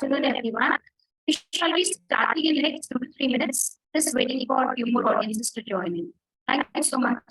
afternoon, everyone. We shall be starting in the next 2 to 3 minutes. Just waiting for a few more audiences to join in. Thank you so much.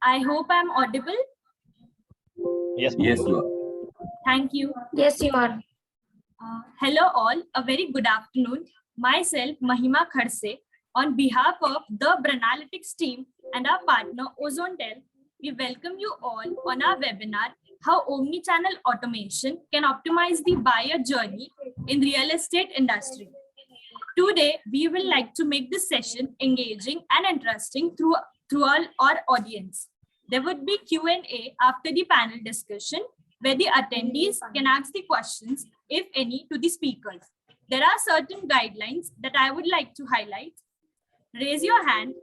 I hope I'm audible. Yes, you are. Thank you. Yes, you are. Hello all, a very good afternoon. Myself, Mahima Khadse, on behalf of the Branalytics team and our partner Ozontel, we welcome you all on our webinar, How Omnichannel Automation Can Optimize the Buyer Journey in Real Estate Industry. Today, we will like to make this session engaging and interesting through all our audience. There would be Q&A after the panel discussion where the attendees can ask the questions, if any, to the speakers. There are certain guidelines that I would like to highlight. Raise your hand,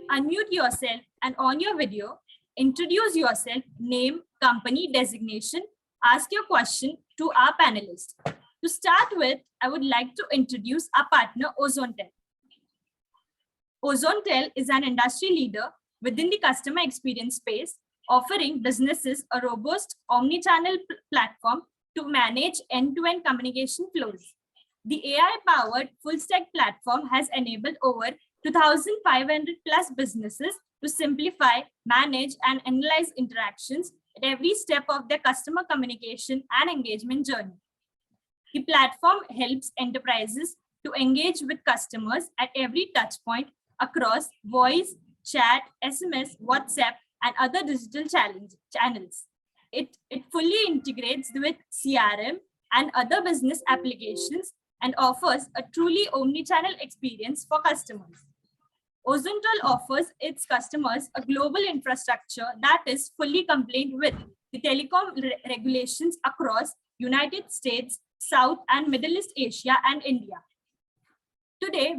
unmute yourself and on your video, introduce yourself, name, company, designation, ask your question to our panelists. To start with, I would like to introduce our partner Ozontel. Ozontel is an industry leader within the customer experience space, offering businesses a robust omni-channel platform to manage end-to-end communication flows. The AI-powered full-stack platform has enabled over 2,500 plus businesses to simplify, manage, and analyze interactions at every step of their customer communication and engagement journey. The platform helps enterprises to engage with customers at every touch point across voice, chat, SMS, WhatsApp, and other digital channels. It fully integrates with CRM and other business applications and offers a truly omni-channel experience for customers. Ozontel offers its customers a global infrastructure that is fully compliant with the telecom regulations across United States, South and Middle East Asia and India. Today,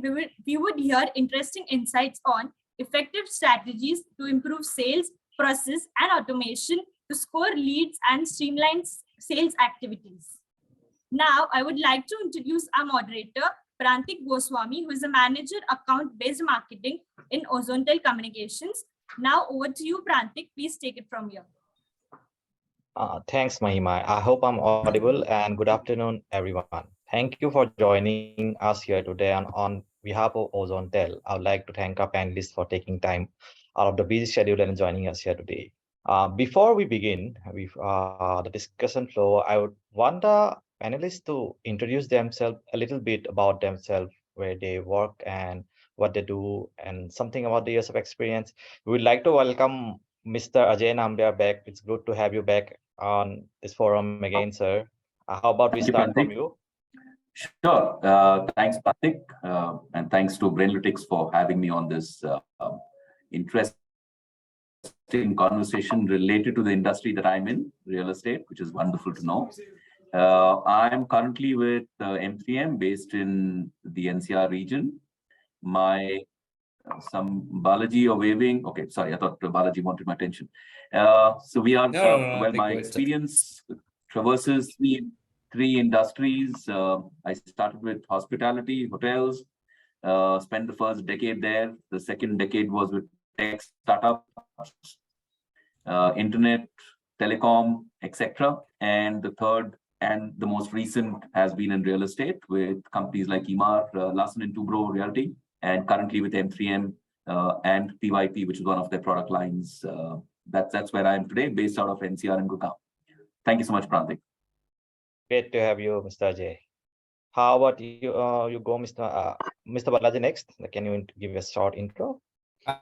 we would hear interesting insights on effective strategies to improve sales, process and automation to score leads and streamline sales activities. Now, I would like to introduce our moderator, Prantik Goswami, who is a manager account-based marketing in Ozontel Communications. Now, over to you, Prantik. Please take it from here. Thanks, Mahima. I hope I'm audible and good afternoon, everyone. Thank you for joining us here today. And on behalf of Ozontel, I would like to thank our panelists for taking time out of the busy schedule and joining us here today. Before we begin with the discussion flow, I would want the panelists to introduce themselves a little bit about themselves, where they work and what they do, and something about the years of experience. We would like to welcome Mr. Ajay Nambiar back. It's good to have you back on this forum again, sir. How about we start from you? Sure. Thanks, Patrick. And thanks to Brainalytics for having me on this interesting conversation related to the industry that I'm in, real estate, which is wonderful to know. I'm currently with M3M based in the NCR region. Some Balaji or waving. Okay, sorry, I thought Balaji wanted my attention. So we are, well, my experience traverses three industries. I started with hospitality, hotels, spent the first decade there. The second decade was with tech startups, internet, telecom, etc. And the third and the most recent has been in real estate with companies like Emaar, Larsen & Toubro Realty, and currently with M3M and PYP, which is one of their product lines. That's where I am today, based out of NCR and Gurgaon. Thank you so much, Prantik. Great to have you, Mr. Ajay. How about you? You go, Mr. Balaji next. Can you give a short intro?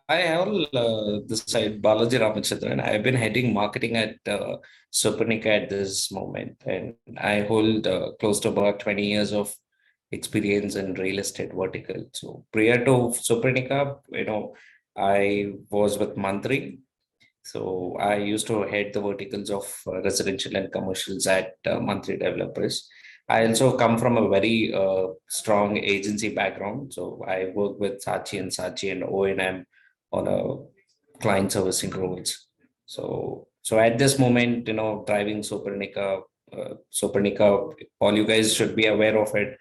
I have this side Balaji Ramachandran. I've been heading marketing at Supernica at this moment, and I hold close to about 20 years of experience in real estate vertical. So prior to Supernica, I was with Mantri. So I used to head the verticals of residential and commercials at Mantri Developers. I also come from a very strong agency background. So I work with Saatchi and O&M on a client servicing roles. So at this moment, driving Supernica, all you guys should be aware of it.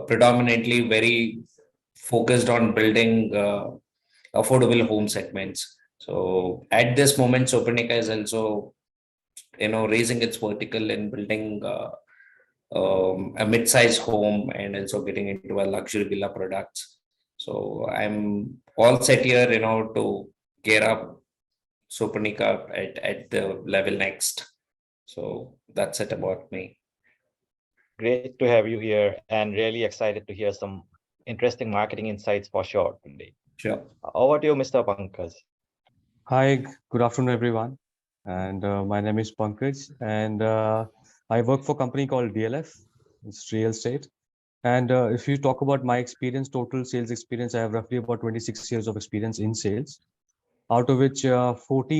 Predominantly very focused on building affordable home segments. So at this moment, Supernica is also, raising its vertical and building a mid-size home and also getting into a luxury villa products. So I'm all set here, to gear up Sopernica at the level next. So that's it about me. Great to have you here and really excited to hear some interesting marketing insights for sure today. Sure. Over to you, Mr. Pankaj. Hi, good afternoon, everyone. And my name is Pankaj, and I work for a company called DLF. It's real estate. And if you talk about my experience, total sales experience, I have roughly about 26 years of experience in sales, out of which 50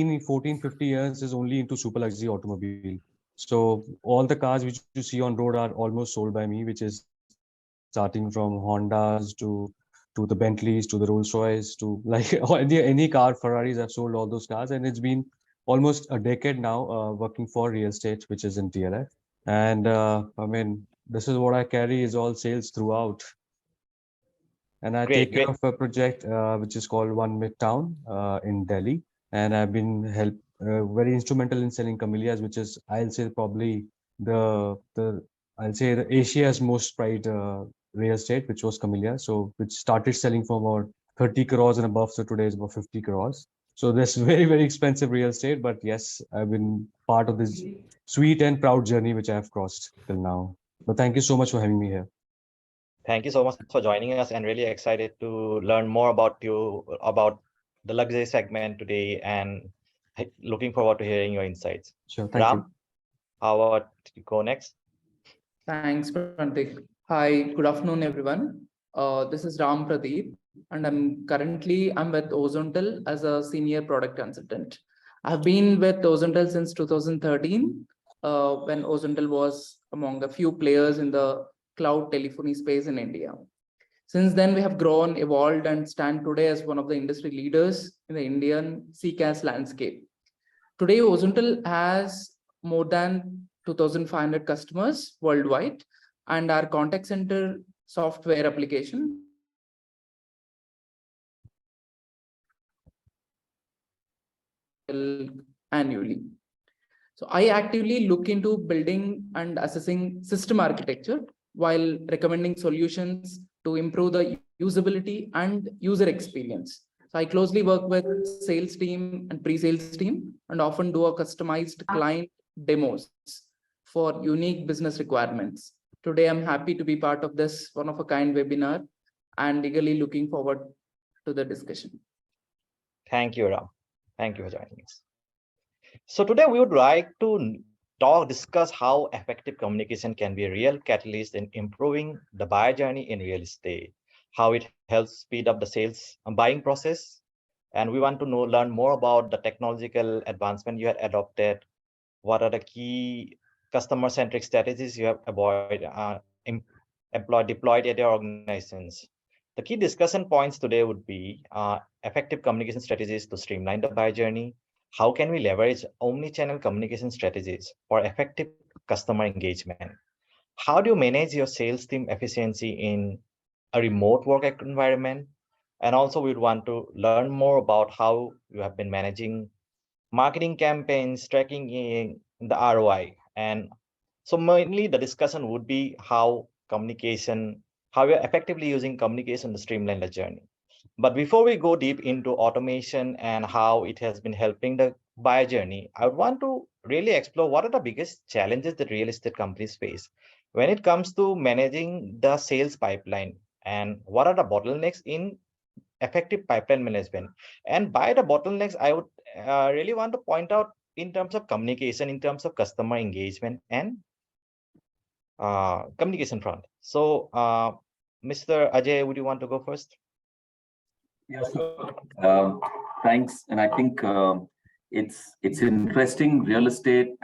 years is only into super luxury automobile. So all the cars which you see on road are almost sold by me, which is starting from Hondas to the Bentleys to the Rolls Royce to like any car, Ferraris. I've sold all those cars, and it's been almost a decade now working for real estate, which is in TLF. And I mean, this is what I carry is all sales throughout. And I take care of a project which is called One Midtown in Delhi, and I've been very instrumental in selling camellias, which is I'll say probably the I'll say the Asia's most prized real estate, which was camellia. So which started selling for about 30 crores and above. So today is about 50 crores. So that's very expensive real estate. But yes, I've been part of this sweet and proud journey which I have crossed till now. But thank you so much for having me here. Thank you so much for joining us and really excited to learn more about you, about the luxury segment today, and looking forward to hearing your insights. Sure, thank you. How about you go next? Thanks, Prantik. Hi, good afternoon, everyone. This is Ram Pradeep, and I'm with Ozontel as a senior product consultant. I've been with Ozontel since 2013, when Ozontel was among a few players in the cloud telephony space in India. Since then, we have grown, evolved, and stand today as one of the industry leaders in the Indian CCaaS landscape. Today, Ozontel has more than 2,500 customers worldwide, and our contact center software application annually. So I actively look into building and assessing system architecture while recommending solutions to improve the usability and user experience. So I closely work with sales team and pre-sales team and often do a customized client demos for unique business requirements. Today, I'm happy to be part of this one-of-a-kind webinar and eagerly looking forward to the discussion. Thank you, Ram. Thank you for joining us. So today we would like to discuss how effective communication can be a real catalyst in improving the buyer journey in real estate, how it helps speed up the sales and buying process. And we want to learn more about the technological advancement you have adopted. What are the key customer-centric strategies you have deployed at your organizations? The key discussion points today would be effective communication strategies to streamline the buyer journey. How can we leverage omni-channel communication strategies for effective customer engagement? How do you manage your sales team efficiency in a remote work environment? And also we'd want to learn more about how you have been managing marketing campaigns, tracking in the ROI. And so mainly the discussion would be how you're effectively using communication to streamline the journey. But before we go deep into automation and how it has been helping the buyer journey, I would want to really explore what are the biggest challenges that real estate companies face when it comes to managing the sales pipeline, and what are the bottlenecks in effective pipeline management. And by the bottlenecks, I would really want to point out in terms of communication, in terms of customer engagement and communication front. So Mr. Ajay, would you want to go first? Yes. Thanks. And I think it's interesting. Real estate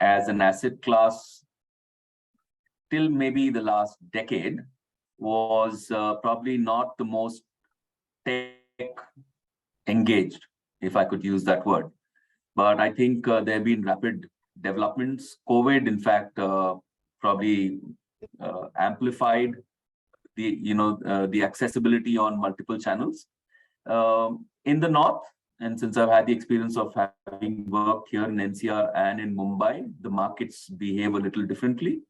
as an asset class till maybe the last decade was probably not the most tech engaged, if I could use that word. But I think there have been rapid developments. COVID, in fact, probably amplified the accessibility on multiple channels. In the north, and since I've had the experience of having worked here in NCR and in Mumbai, the markets behave a little differently.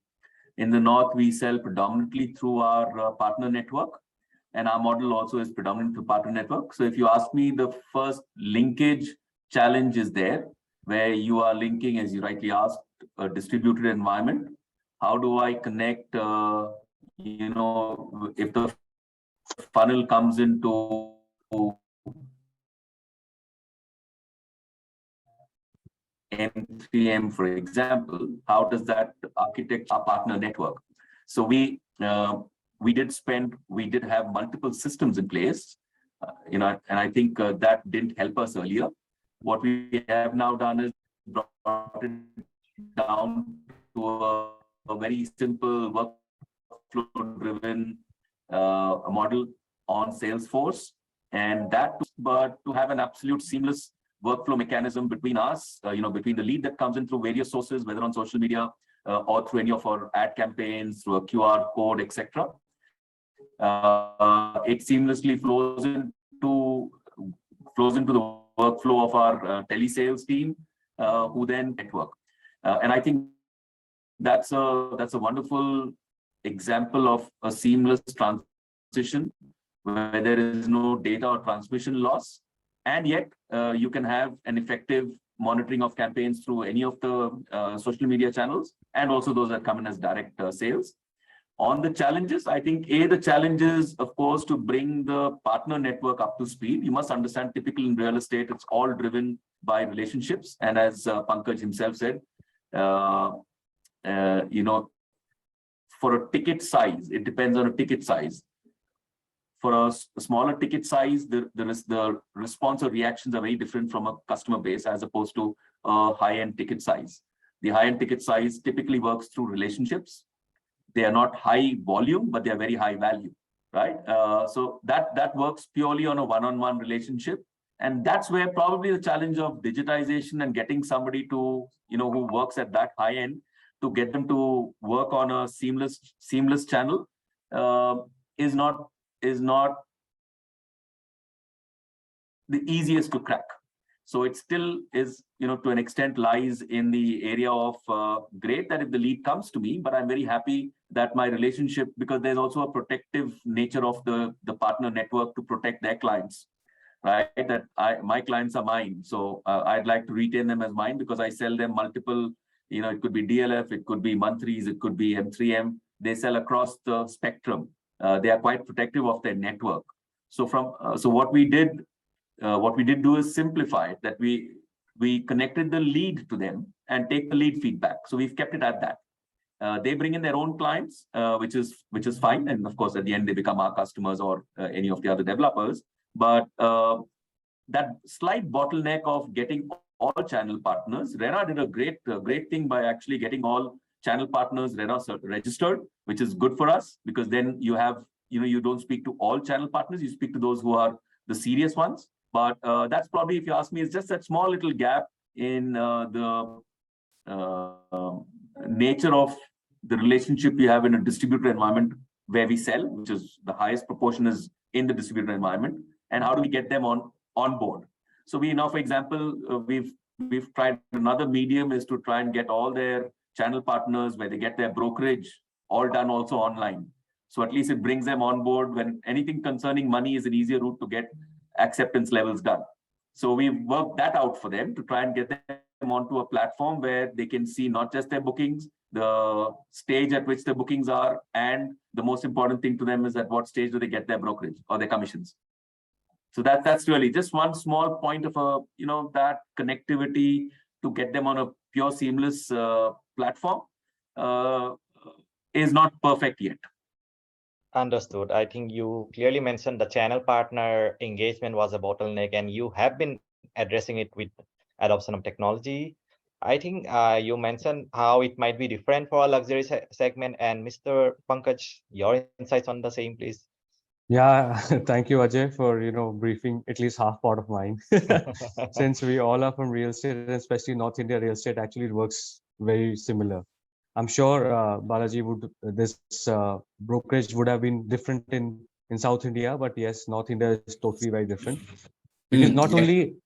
In the north, we sell predominantly through our partner network, and our model also is predominant to partner network. So if you ask me, the first linkage challenge is there, where you are linking, as you rightly asked, a distributed environment. How do I connect, if the funnel comes into M3M, for example, how does that architect our partner network? So we did have multiple systems in place, and I think that didn't help us earlier. What we have now done is brought it down to a very simple workflow-driven model on Salesforce, and but to have an absolute seamless workflow mechanism between us, between the lead that comes in through various sources, whether on social media or through any of our ad campaigns, through a QR code, etc. It seamlessly flows into the workflow of our telesales team, who then network. And I think that's a wonderful example of a seamless transition where there is no data or transmission loss, and yet you can have an effective monitoring of campaigns through any of the social media channels, and also those that come in as direct sales. On the challenges, I think the challenge is, of course, to bring the partner network up to speed. You must understand, typically in real estate, it's all driven by relationships. And as Pankaj himself said, for a ticket size, it depends on a ticket size. For a smaller ticket size, the response or reactions are very different from a customer base as opposed to a high-end ticket size. The high-end ticket size typically works through relationships. They are not high volume, but they are very high value, right? So that works purely on a one-on-one relationship. And that's where probably the challenge of digitization and getting somebody to, who works at that high end, to get them to work on a seamless channel is not the easiest to crack. So it still is, to an extent lies in the area of great that if the lead comes to me, but I'm very happy that my relationship, because there's also a protective nature of the partner network to protect their clients, right? That my clients are mine. So I'd like to retain them as mine because I sell them multiple, it could be DLF, it could be monthlies, it could be M3M. They sell across the spectrum. They are quite protective of their network. So what we did do is simplify it, that we connected the lead to them and take the lead feedback. So we've kept it at that. They bring in their own clients, which is fine. And of course, at the end, they become our customers or any of the other developers. But that slight bottleneck of getting all channel partners, RERA did a great thing by actually getting all channel partners RERA registered, which is good for us because then you have, you don't speak to all channel partners, you speak to those who are the serious ones. But that's probably, if you ask me, it's just that small little gap in the nature of the relationship you have in a distributed environment where we sell, which is the highest proportion is in the distributed environment, and how do we get them on board. So we now, for example, we've tried another medium is to try and get all their channel partners where they get their brokerage all done also online. So at least it brings them on board. When anything concerning money is an easier route to get acceptance levels done. So we've worked that out for them to try and get them onto a platform where they can see not just their bookings, the stage at which the bookings are, and the most important thing to them is at what stage do they get their brokerage or their commissions. So that's really just one small point of that connectivity to get them on a pure seamless platform is not perfect yet. Understood. I think you clearly mentioned the channel partner engagement was a bottleneck, and you have been addressing it with adoption of technology. I think you mentioned how it might be different for a luxury segment. And Mr. Pankaj, your insights on the same, please. Yeah, thank you, Ajay, for briefing at least half part of mine. Since we all are from real estate, and especially North India real estate, actually it works very similar. I'm sure Balaji this brokerage would have been different in South India, but yes, North India is totally very different. Because not only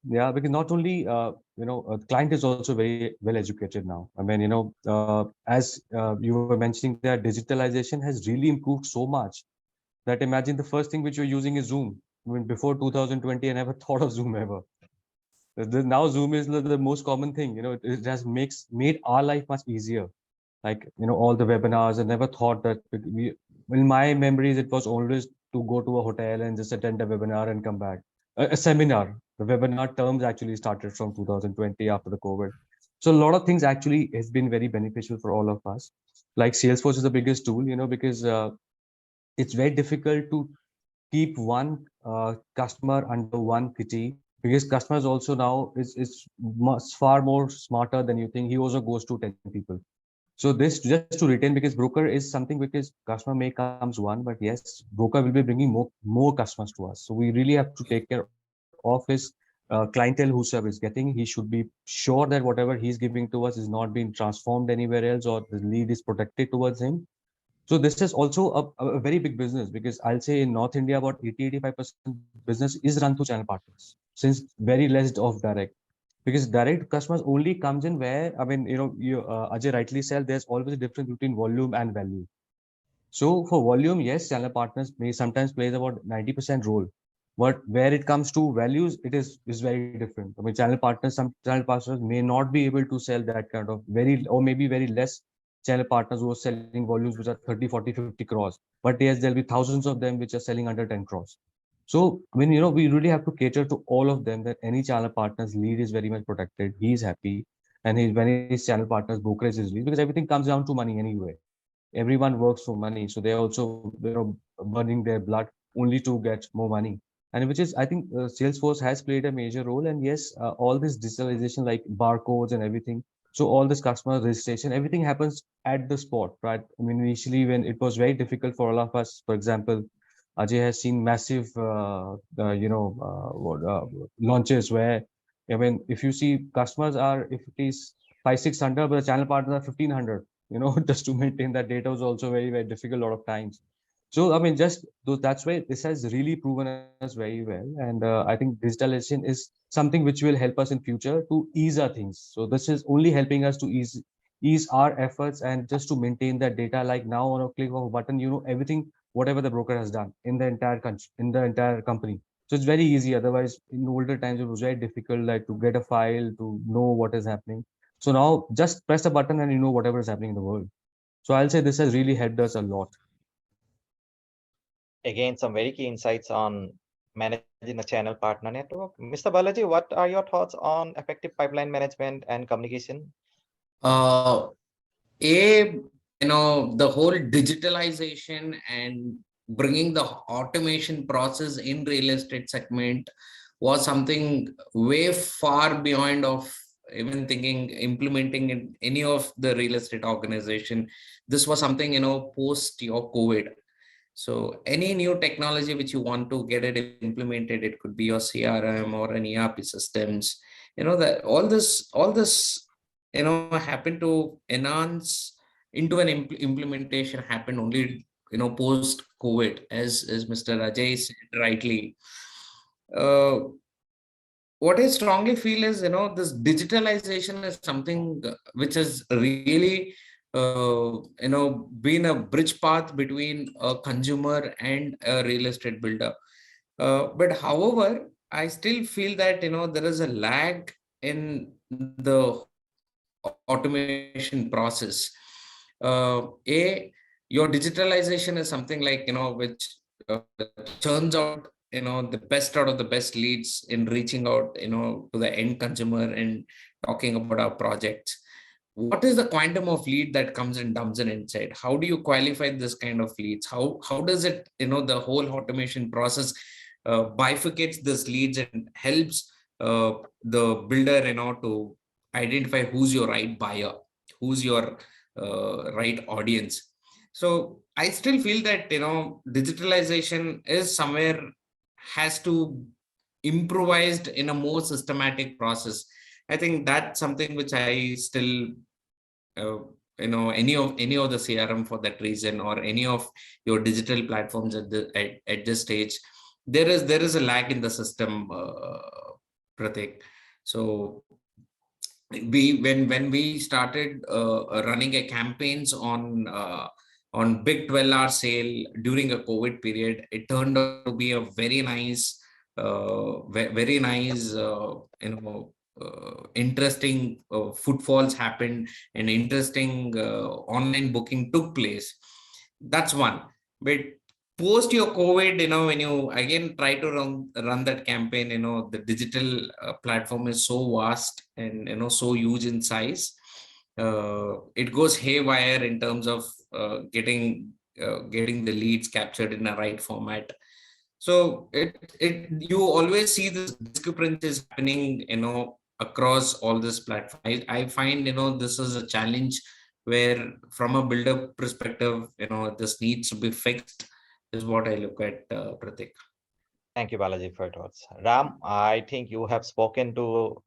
client is also very well educated now. I mean, as you were mentioning, that digitalization has really improved so much that imagine the first thing which you're using is Zoom. I mean, before 2020, I never thought of Zoom ever. Now Zoom is the most common thing. It has made our life much easier. Like, all the webinars. I never thought that in my memories, it was always to go to a hotel and just attend a webinar and come back. A seminar. The webinar terms actually started from 2020 after the COVID. So a lot of things actually has been very beneficial for all of us. Like Salesforce is the biggest tool, because it's very difficult to keep one customer under one kitty, because customers also now is much far more smarter than you think. He also goes to 10 people. So this just to retain, because broker is something, because customer may comes one, but yes, broker will be bringing more customers to us. So we really have to take care of his clientele, whosoever is getting. He should be sure that whatever he's giving to us is not being transformed anywhere else, or the lead is protected towards him. So this is also a very big business, because I'll say in North India, about 80-85% business is run through channel partners, since very less of direct. Because direct customers only comes in where, I mean, Ajay rightly said, there's always a difference between volume and value. So for volume, yes, channel partners may sometimes plays about 90% role. But where it comes to values, it is very different. I mean, some channel partners may not be able to sell that kind of or maybe very less channel partners who are selling volumes which are 30, 40, 50 crores. But yes, there'll be thousands of them which are selling under 10 crores. So when we really have to cater to all of them, that any channel partner's lead is very much protected. He's happy, and when his channel partner's brokerage is lead, because everything comes down to money anyway. Everyone works for money, so they're also burning their blood only to get more money. And which is, I think, Salesforce has played a major role. And yes, all this digitalization, like barcodes and everything, so all this customer registration, everything happens at the spot, right? I mean, initially when it was very difficult for all of us, for example, Ajay has seen massive launches where, I mean, if you see customers are, if it is 500-600, but the channel partners are 1,500, just to maintain that data was also very, very difficult a lot of times. So, I mean, that's why this has really proven us very well. And I think digitalization is something which will help us in future to ease our things. So this is only helping us to ease our efforts and just to maintain that data. Like now on a click of a button, everything, whatever the broker has done in the entire country, in the entire company. So it's very easy. Otherwise, in older times, it was very difficult, like to get a file, to know what is happening. So now just press a button and you know whatever is happening in the world. So I'll say this has really helped us a lot. Again, some very key insights on managing a channel partner network. Mr. Balaji, what are your thoughts on effective pipeline management and communication? Uh, the whole digitalization and bringing the automation process in real estate segment was something way far beyond of even thinking implementing in any of the real estate organization. This was something post your COVID. So any new technology which you want to get it implemented, it could be your CRM or an ERP systems, that all this happened to enhance into an implementation happened only post COVID, as Mr. Ajay said rightly. What I strongly feel is this digitalization is something which has really been a bridge path between a consumer and a real estate builder. But however, I still feel that there is a lag in the automation process. Your digitalization is something like which churns out the best out of the best leads in reaching out to the end consumer and talking about our projects. What is the quantum of lead that comes and dumps in inside? How do you qualify this kind of leads? How does it the whole automation process bifurcates this leads and helps the builder to identify who's your right buyer, who's your right audience. So I still feel that digitalization is somewhere has to improvised in a more systematic process. I think that's something which I still any of the CRM for that reason, or any of your digital platforms at this stage, there is a lag in the system, Pratik. So when we started running a campaigns on on big 12-hour sale during a COVID period. It turned out to be a very nice, interesting footfalls happened, and interesting online booking took place. That's one. But post your COVID, when you again try to run that campaign, the digital platform is so vast and so huge in size. It goes haywire in terms of getting the leads captured in the right format. So you always see this discrepancies happening, across all this platform. I find, this is a challenge where from a builder perspective, this needs to be fixed, is what I look at, Pratik. Thank you, Balaji, for your thoughts. Ram, I think you have spoken to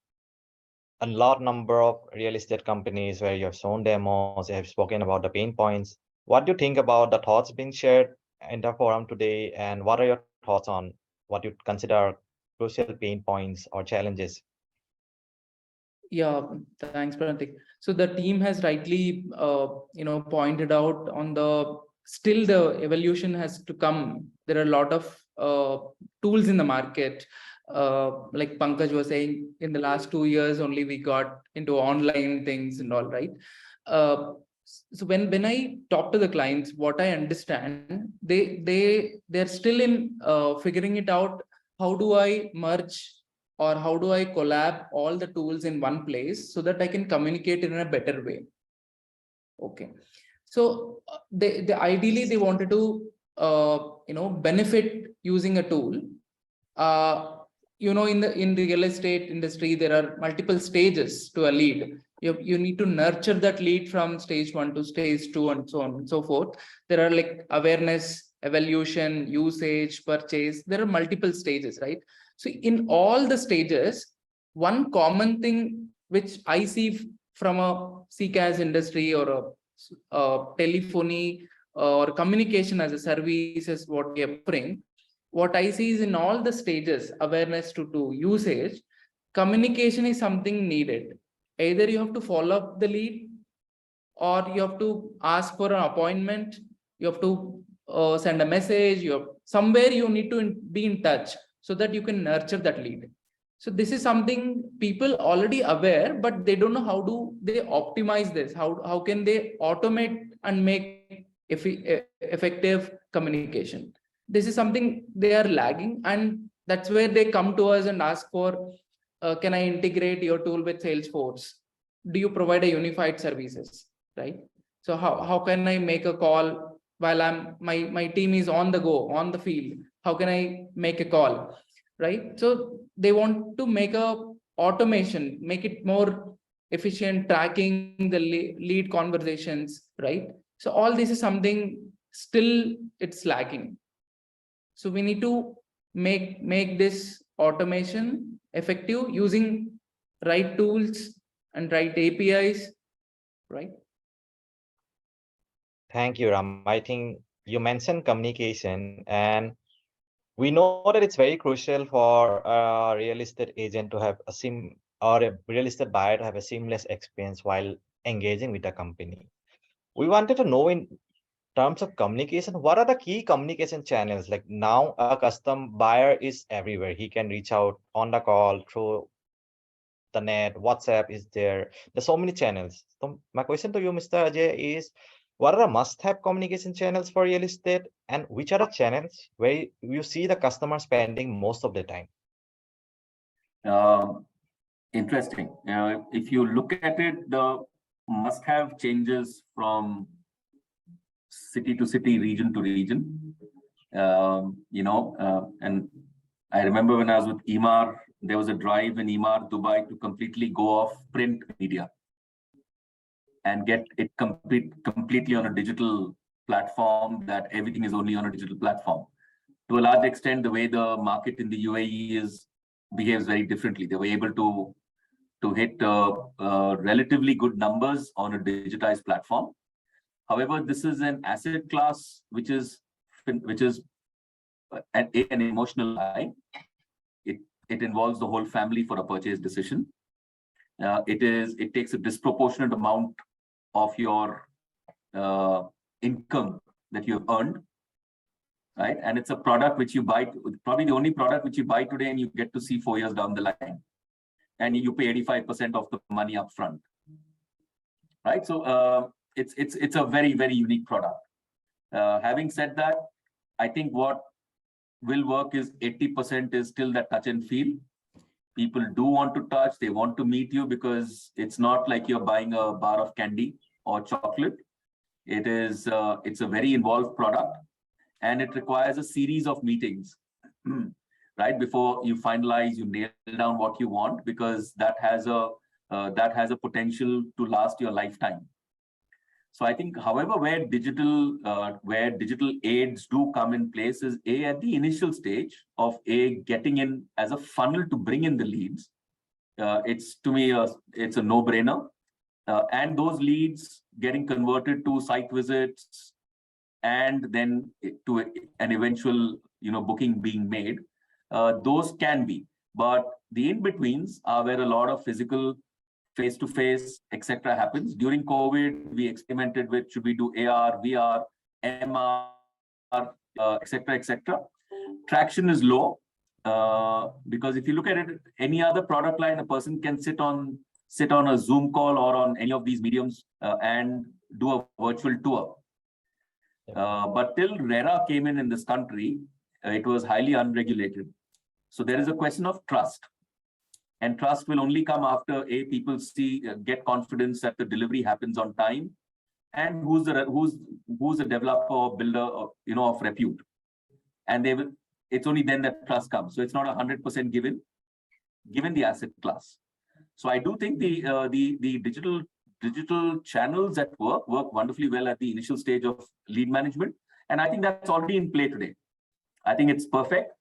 a lot number of real estate companies where you have shown demos, you have spoken about the pain points. What do you think about the thoughts being shared in the forum today? And what are your thoughts on what you consider crucial pain points or challenges? Yeah, thanks, Prantik. So the team has rightly, pointed out on still the evolution has to come. There are a lot of tools in the market. Like Pankaj was saying, in the last 2 years only we got into online things and all, right? So when I talk to the clients, what I understand, they're still in figuring it out. How do I merge, or how do I collab all the tools in one place so that I can communicate in a better way? Okay, so they ideally they wanted to benefit using a tool. In the real estate industry, there are multiple stages to a lead. You need to nurture that lead from stage 1 to stage 2 and so on and so forth. There are like awareness, evaluation, usage, purchase. There are multiple stages, right? So in all the stages, one common thing which I see from a CCaaS industry or a telephony or communication as a service is what we are offering. What I see is in all the stages, awareness to usage, communication is something needed. Either you have to follow up the lead, or you have to ask for an appointment, you have to send a message, somewhere you need to be in touch so that you can nurture that lead. So this is something people already aware, but they don't know how do they optimize this. How can they automate and make effective communication? This is something they are lagging, and that's where they come to us and ask for, can I integrate your tool with Salesforce? Do you provide a unified services, right? So how can I make a call while my team is on the go, on the field? How can I make a call, right? So they want to make a automation, make it more efficient, tracking the lead conversations, right? So all this is something still it's lacking. So we need to make this automation effective using right tools and right APIs, right? Thank you, Ram. I think you mentioned communication, and we know that it's very crucial for a real estate agent to have or a real estate buyer to have a seamless experience while engaging with the company. We wanted to know, in terms of communication, what are the key communication channels? Like now a custom buyer is everywhere. He can reach out on the call, through the net, WhatsApp is there. There's so many channels. So my question to you, Mr. Ajay, is what are the must-have communication channels for real estate, and which are the channels where you see the customer spending most of the time? Interesting. If you look at it, the must-have changes from city to city, region to region. And I remember when I was with Emaar, there was a drive in Emaar, Dubai, to completely go off print media and get it completely on a digital platform, that everything is only on a digital platform. To a large extent, the way the market in the UAE behaves very differently. They were able to hit relatively good numbers on a digitized platform. However, this is an asset class which is an emotional high. It involves the whole family for a purchase decision. It takes a disproportionate amount of your income that you have earned, right? And it's a product which you buy, probably the only product which you buy today and you get to see 4 years down the line. And you pay 85% of the money up front, right? So it's a very, very unique product. Having said that, I think what will work is 80% is still that touch and feel. People do want to touch, they want to meet you, because it's not like you're buying a bar of candy or chocolate. It's a very involved product, and it requires a series of meetings, right? Before you finalize, you nail down what you want, because that has a potential to last your lifetime. So I think, however, where digital aids do come in place is at the initial stage of getting in as a funnel to bring in the leads. It's, to me, it's a no-brainer, and those leads getting converted to site visits, and then to an eventual, booking being made. Those can be, but the in-betweens are where a lot of physical face-to-face, etc. happens. During COVID, we experimented with, should we do AR, VR, MR, etc., etc. Traction is low, because if you look at it, any other product line, a person can sit on a Zoom call or on any of these mediums and do a virtual tour. But till RERA came in this country, it was highly unregulated. So there is a question of trust. And trust will only come after people get confidence that the delivery happens on time, and who's a developer or builder, of repute. And it's only then that trust comes. So it's not 100% given the asset class. So I do think the digital channels at work wonderfully well at the initial stage of lead management, and I think that's already in play today. I think it's perfect.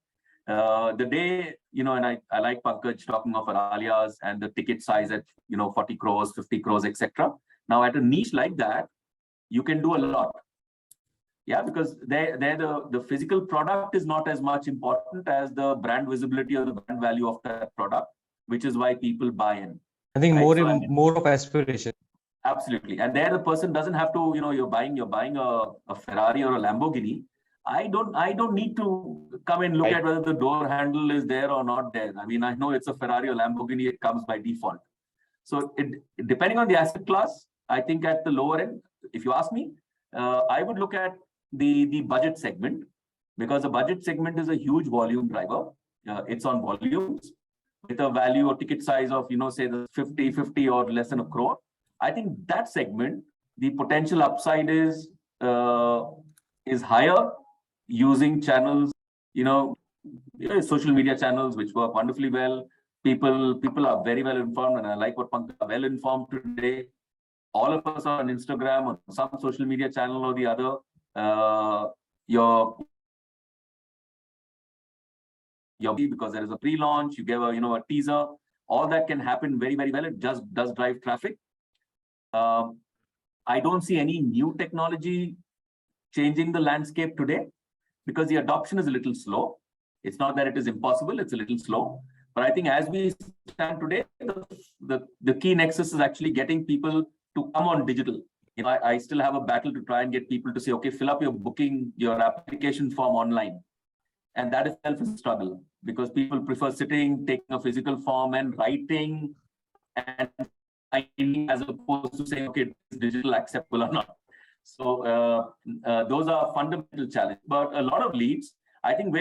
The day, and I like Pankaj talking of Aralias and the ticket size at 40 crores, 50 crores, etc. Now at a niche like that, you can do a lot. Yeah, because the physical product is not as much important as the brand visibility or the brand value of that product, which is why people buy in. I think right? more of aspiration. Absolutely. And there the person doesn't have to, you're buying a Ferrari or a Lamborghini. I don't need to come and look at whether the door handle is there or not there. I mean, I know it's a Ferrari or Lamborghini, it comes by default. So depending on the asset class, I think at the lower end, if you ask me, I would look at the budget segment, because the budget segment is a huge volume driver. It's on volumes with a value or ticket size of, say the 50 or less than a crore. I think that segment, the potential upside is higher, using channels, social media channels, which work wonderfully well. People are very well informed, and I like what Pankaj are well informed today. All of us are on Instagram or some social media channel or the other. Because there is a pre-launch, you give a teaser. All that can happen very, very well. It just does drive traffic. I don't see any new technology changing the landscape today, because the adoption is a little slow. It's not that it is impossible, it's a little slow. But I think as we stand today, the key nexus is actually getting people to come on digital. I still have a battle to try and get people to say, okay, fill up your application form online. And that itself is a struggle, because people prefer sitting, taking a physical form and writing, and as opposed to saying, okay, is digital acceptable or not. So those are fundamental challenges. But a lot of leads, I think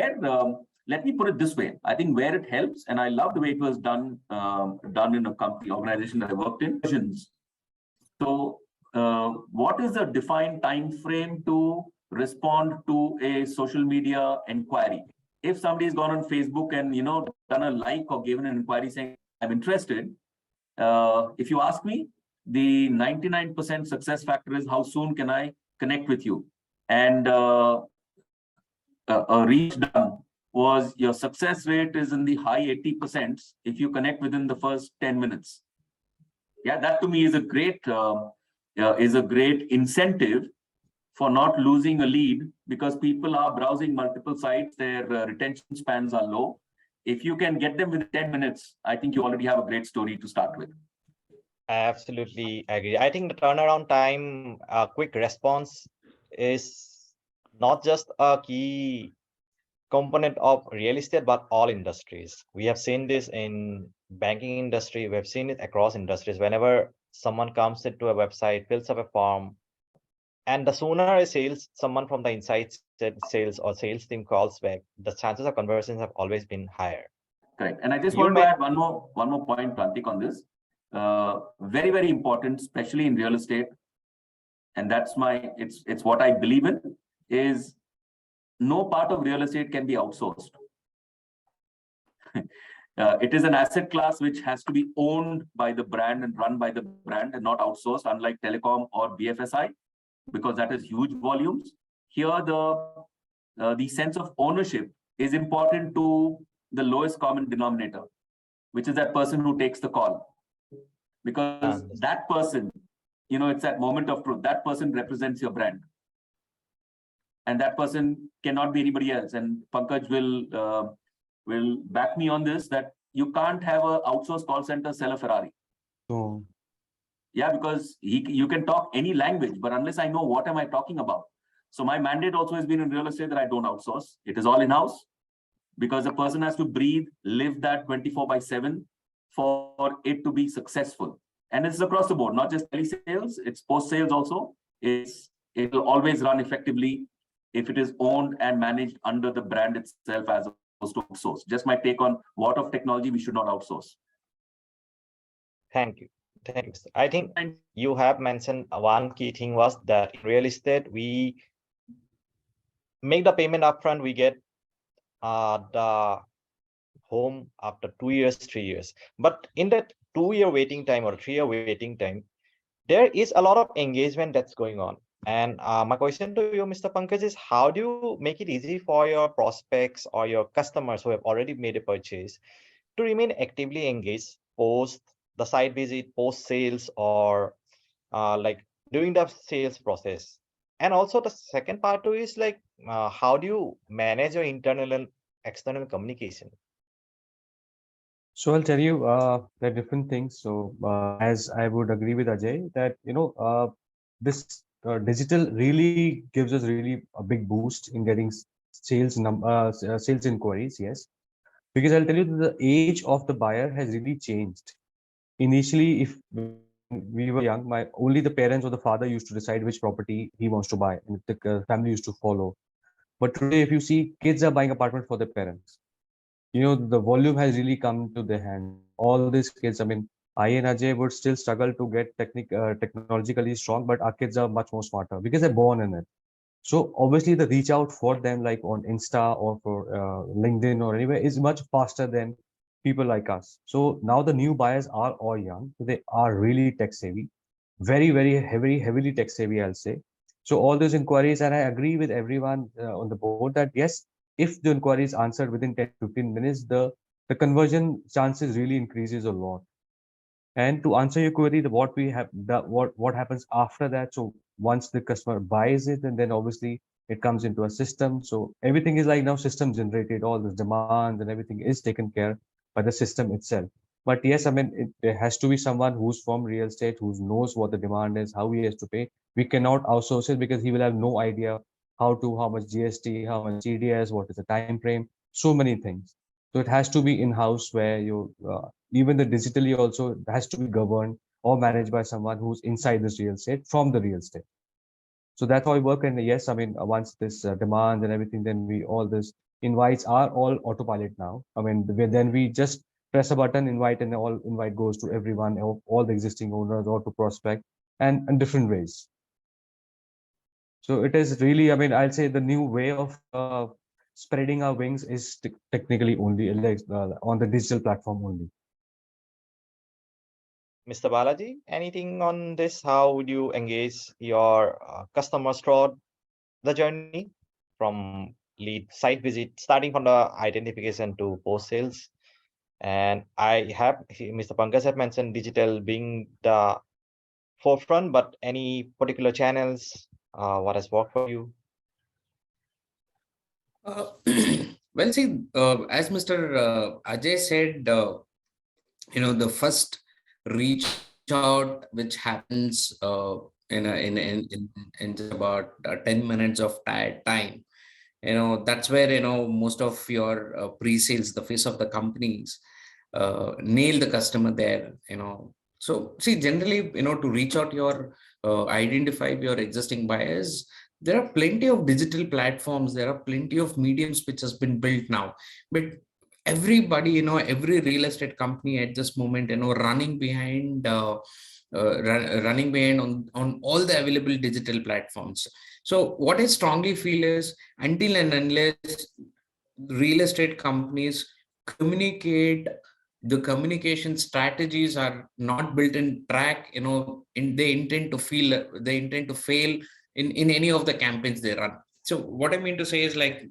let me put it this way. I think where it helps, and I love the way it was done in a company organization that I worked in. So what is the defined time frame to respond to a social media inquiry? If somebody's gone on Facebook and done a like or given an inquiry saying, I'm interested, if you ask me, the 99% success factor is how soon can I connect with you? And a reach done was your success rate is in the high 80% if you connect within the first 10 minutes. Yeah, that to me is a great incentive for not losing a lead, because people are browsing multiple sites, their retention spans are low. If you can get them within 10 minutes, I think you already have a great story to start with. I absolutely agree. I think the turnaround time, quick response is not just a key component of real estate, but all industries. We have seen this in banking industry. We have seen it across industries. Whenever someone comes into a website, fills up a form, and the sooner a someone from the inside sales or sales team calls back, the chances of conversions have always been higher. Correct. And I just You want to may- add one more point, Prantik, on this. Very, very important, especially in real estate. And that's it's what I believe in, is no part of real estate can be outsourced. It is an asset class which has to be owned by the brand and run by the brand and not outsourced, unlike telecom or BFSI, because that is huge volumes. Here, the sense of ownership is important to the lowest common denominator, which is that person who takes the call. Because that person, it's that moment of truth. That person represents your brand. And that person cannot be anybody else. And Pankaj will back me on this, that you can't have an outsourced call center sell a Ferrari. So, Yeah, because you can talk any language, but unless I know what am I talking about. So my mandate also has been in real estate that I don't outsource. It is all in-house, because the person has to breathe, live that 24/7 for it to be successful. And it's across the board, not just telesales, it's post-sales also. It will always run effectively if it is owned and managed under the brand itself as opposed to outsource. Just my take on what of technology we should not outsource. Thank you. Thank you. I think you have mentioned one key thing was that in real estate, we make the payment upfront, we get the home after 2 years, 3 years. But in that 2-year waiting time or 3-year waiting time, there is a lot of engagement that's going on. And my question to you, Mr. Pankaj, is how do you make it easy for your prospects or your customers who have already made a purchase to remain actively engaged post the site visit, post sales, or like during the sales process? And also the second part too is like, how do you manage your internal and external communication? so I'll tell you, there are different things. So, as I would agree with Ajay that, this digital really gives us really a big boost in getting sales inquiries. Yes, because I'll tell you that the age of the buyer has really changed. Initially, if we were young, only the parents or the father used to decide which property he wants to buy, and the family used to follow. But today, if you see, kids are buying apartment for their parents. The volume has really come to their hand. All these kids, I mean, I and Ajay would still struggle to get technologically strong, but our kids are much more smarter because they're born in it. So obviously the reach out for them, like on Insta or for LinkedIn or anywhere, is much faster than people like us. So now the new buyers are all young. So they are really tech savvy, very, very heavily tech savvy, I'll say. So all those inquiries, and I agree with everyone on the board that yes, if the inquiry is answered within 10, 15 minutes, the conversion chances really increases a lot. And to answer your query, what we have, what happens after that? So once the customer buys it, and then obviously it comes into a system. So everything is like now system generated. All the demands and everything is taken care by the system itself. But yes, I mean, there has to be someone who's from real estate, who knows what the demand is, how he has to pay. We cannot outsource it because he will have no idea how much GST, how much TDS, what is the time frame, so many things. So it has to be in-house where even the digitally also has to be governed or managed by someone who's inside this real estate from the real estate. So that's how we work. And yes, I mean, once this demand and everything, then all this invites are all autopilot now. I mean, then we just press a button, invite, and all invite goes to everyone, all the existing owners or to prospect, and in different ways. So it is really, I mean, I'll say the new way of spreading our wings is technically only like, on the digital platform only. Mr. Balaji, anything on this? How would you engage your customers throughout the journey from lead site visit, starting from the identification to post sales? And Mr. Pankaj have mentioned digital being the forefront, but any particular channels, what has worked for you? Well, see, as Mr. Ajay said, the first reach out which happens in just about 10 minutes of time. That's where most of your pre-sales, the face of the companies, nail the customer there. So see, generally, to reach out your identify your existing buyers, there are plenty of digital platforms, there are plenty of mediums which has been built now, but everybody, every real estate company at this moment, running behind on all the available digital platforms. So what I strongly feel is, until and unless real estate companies communicate, the communication strategies are not built in track, they intend to fail in any of the campaigns they run. So what I mean to say is, like,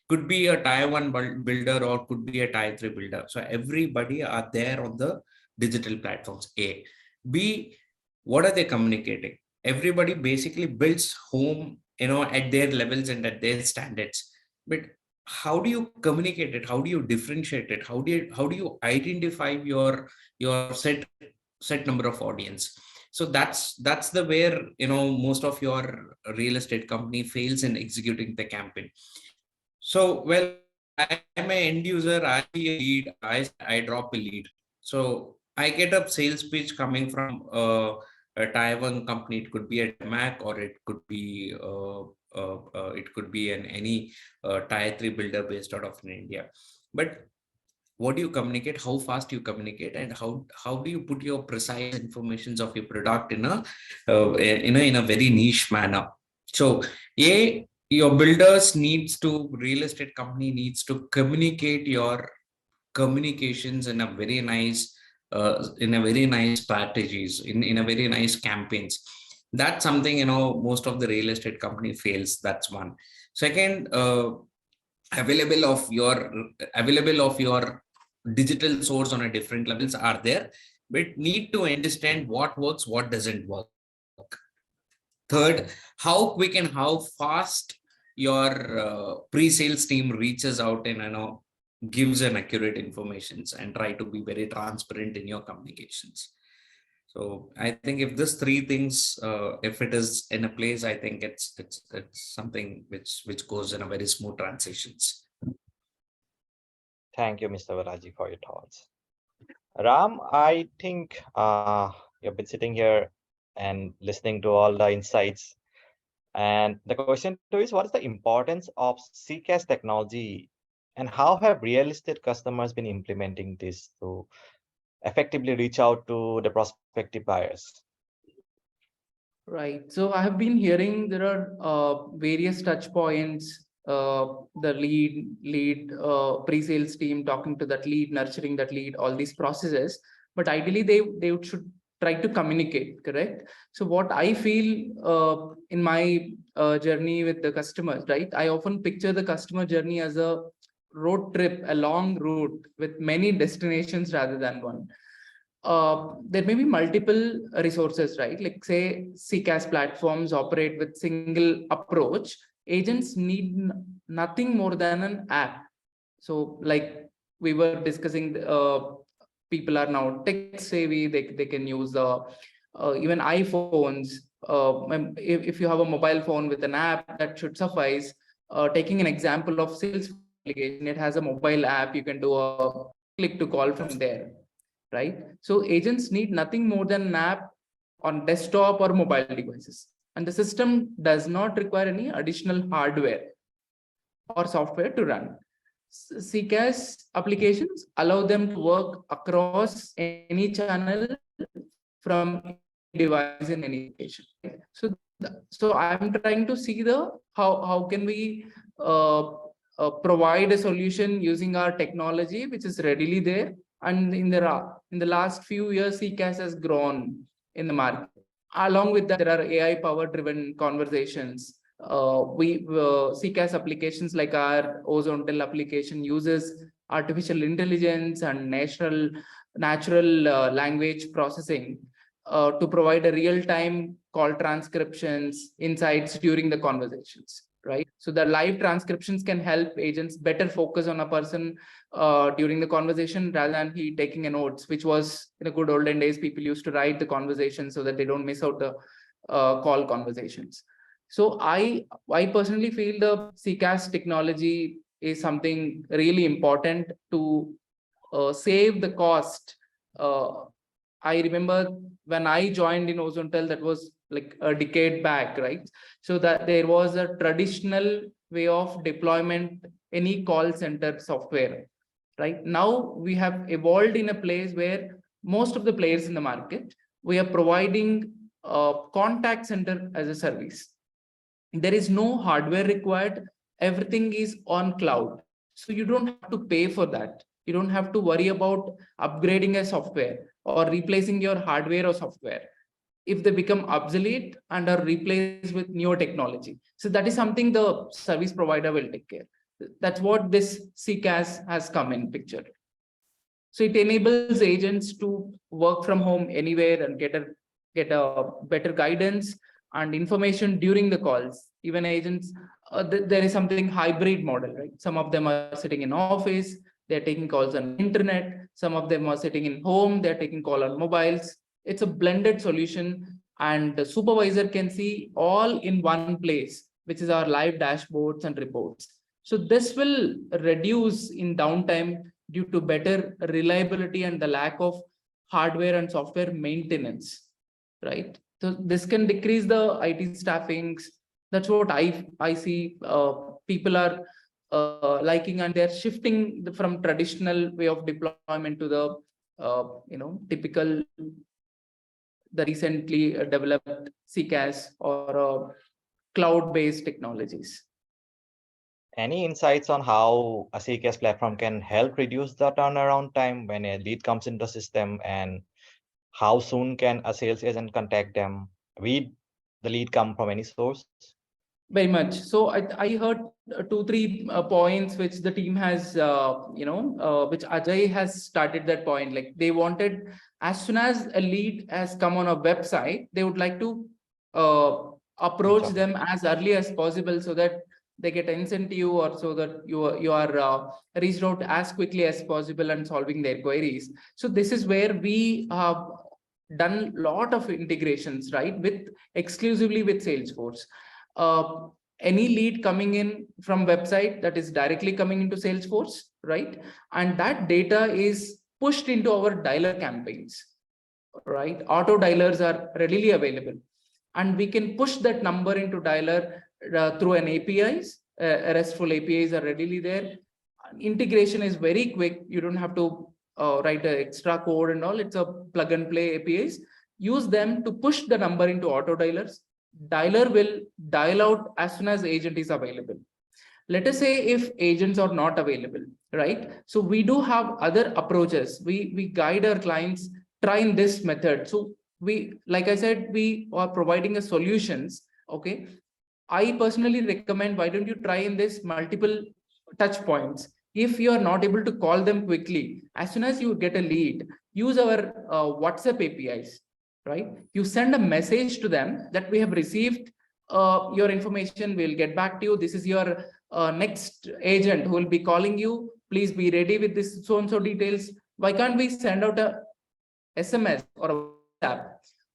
could be a tier 1 builder or could be a tier 3 builder. So everybody are there on the digital platforms. A. B, what are they communicating? Everybody basically builds home, at their levels and at their standards. But how do you communicate it? How do you differentiate it? How do you identify your set number of audience? So that's the where most of your real estate company fails in executing the campaign. So, well, I am an end user, I see a lead, I drop a lead. So I get a sales pitch coming from a Taiwan company. It could be a Mac, or it could be any tier 3 builder based out of India. But what do you communicate, how fast you communicate, and how do you put your precise informations of your product in a very niche manner? So your builders needs to, real estate company needs to communicate your communications in a very nice strategies, in a very nice campaigns. That's something most of the real estate company fails. That's one. Second, available of your digital source on a different levels are there, but need to understand what works, what doesn't work. Third, how quick and how fast your pre-sales team reaches out and gives an accurate information, and try to be very transparent in your communications. So I think if these three things, if it is in a place, I think it's something which goes in a very smooth transitions. Thank you, Mr. Varaji, for your thoughts. Ram, I think you've been sitting here and listening to all the insights. And the question too is, what is the importance of CCaaS technology, and how have real estate customers been implementing this to effectively reach out to the prospective buyers? Right. So I have been hearing there are various touch points, the lead pre-sales team talking to that lead, nurturing that lead, all these processes. But ideally, they should try to communicate, correct? So what I feel in my journey with the customers, right? I often picture the customer journey as a road trip, a long route with many destinations rather than one. There may be multiple resources, right? Like say CCaaS platforms operate with single approach. Agents need nothing more than an app. So like we were discussing, people are now tech savvy. They can use even iPhones. If you have a mobile phone with an app, that should suffice. Taking an example of sales application, it has a mobile app. You can do a click to call from there. Right? So agents need nothing more than an app on desktop or mobile devices. And the system does not require any additional hardware or software to run. CCaaS applications allow them to work across any channel from any device in any location. So I'm trying to see how can we provide a solution using our technology, which is readily there. And in the last few years, CCaaS has grown in the market. Along with that, there are AI power-driven conversations. CCaaS applications like our Ozontel application uses artificial intelligence and natural language processing to provide a real-time call transcriptions, insights during the conversations. right? So the live transcriptions can help agents better focus on a person during the conversation rather than he taking a notes, which was in the good olden days, people used to write the conversation so that they don't miss out the call conversations. So I personally feel the CCaaS technology is something really important to save the cost. I remember when I joined in Ozontel, that was like a decade back, right? So that there was a traditional way of deployment, any call center software. Right now, we have evolved in a place where most of the players in the market, we are providing a contact center as a service. There is no hardware required. Everything is on cloud. So you don't have to pay for that. You don't have to worry about upgrading a software or replacing your hardware or software if they become obsolete and are replaced with newer technology. So that is something the service provider will take care. That's what this CCaaS has come in picture. So it enables agents to work from home anywhere and get a better guidance and information during the calls. Even agents, there is something hybrid model, right? Some of them are sitting in office, they're taking calls on internet. Some of them are sitting in home, they're taking call on mobiles. It's a blended solution, and the supervisor can see all in one place, which is our live dashboards and reports. So this will reduce in downtime due to better reliability and the lack of hardware and software maintenance, right? So this can decrease the IT staffings. That's what I see. People are liking, and they're shifting from traditional way of deployment to the typical, the recently developed CCaaS or cloud-based technologies. Any insights on how a CCaaS platform can help reduce the turnaround time when a lead comes into the system, and how soon can a sales agent contact them? We the lead come from any source? Very much. So I heard 2-3 points which the team has, which Ajay has started that point. Like they wanted, as soon as a lead has come on a website, they would like to approach them as early as possible so that they get incentive, or so that you are reached out as quickly as possible and solving their queries. So this is where we have done a lot of integrations, right, with exclusively with Salesforce. Any lead coming in from website, that is directly coming into Salesforce, right? And that data is pushed into our dialer campaigns, right? Auto dialers are readily available, and we can push that number into dialer through an APIs. RESTful APIs are readily there. Integration is very quick. You don't have to write an extra code and all. It's a plug and play APIs. Use them to push the number into auto dialers. Dialer will dial out as soon as the agent is available. Let us say if agents are not available, right? So we do have other approaches. We guide our clients, try in this method. So we, like I said, we are providing a solutions. Okay. I personally recommend, why don't you try in this multiple touch points? If you are not able to call them quickly, as soon as you get a lead, use our WhatsApp APIs, right? You send a message to them that we have received your information, we'll get back to you. This is your next agent who will be calling you. Please be ready with this so-and-so details. Why can't we send out a SMS or a WhatsApp,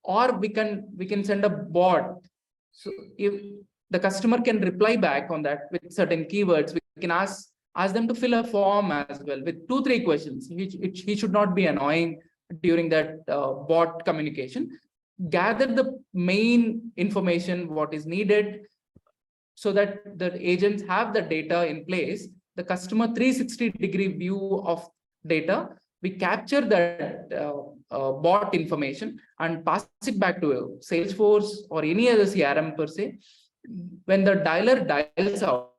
or we can send a bot? So if the customer can reply back on that with certain keywords, we can ask them to fill a form as well with 2-3 questions. He should not be annoying during that bot communication. Gather the main information, what is needed, so that the agents have the data in place, the customer 360-degree view of data. We capture that bot information and pass it back to Salesforce or any other CRM per se. When the dialer dials out,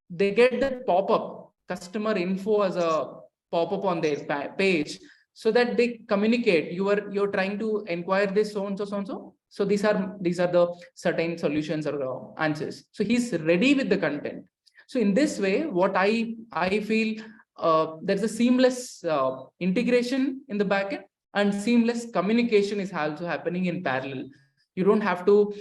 they get that pop-up customer info as a pop-up on their page, so that they communicate, you're trying to inquire this so and so. So these are the certain solutions or answers. So he's ready with the content. So in this way, what I feel, there's a seamless integration in the backend, and seamless communication is also happening in parallel. You don't have to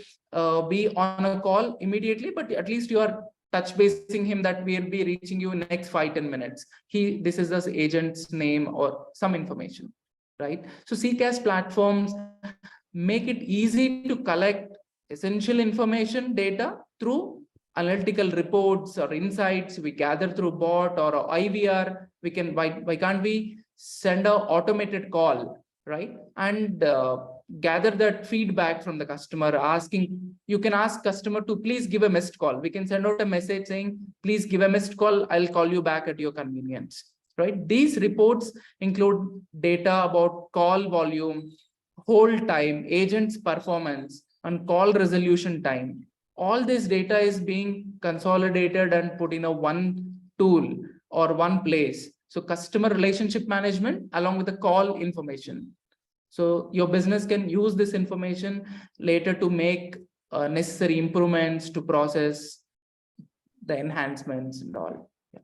be on a call immediately, but at least you are touch basing him that we'll be reaching you in next 5-10 minutes. This is the agent's name or some information, right? So CCaaS platforms make it easy to collect essential information data through analytical reports or insights we gather through bot or IVR. Why can't we send a automated call, right? And gather that feedback from the customer, you can ask customer to please give a missed call. We can send out a message saying, please give a missed call. I'll call you back at your convenience, right? These reports include data about call volume, hold time, agent's performance, and call resolution time. All this data is being consolidated and put in a one tool or one place. So customer relationship management along with the call information. So your business can use this information later to make necessary improvements to process the enhancements and all. Yeah.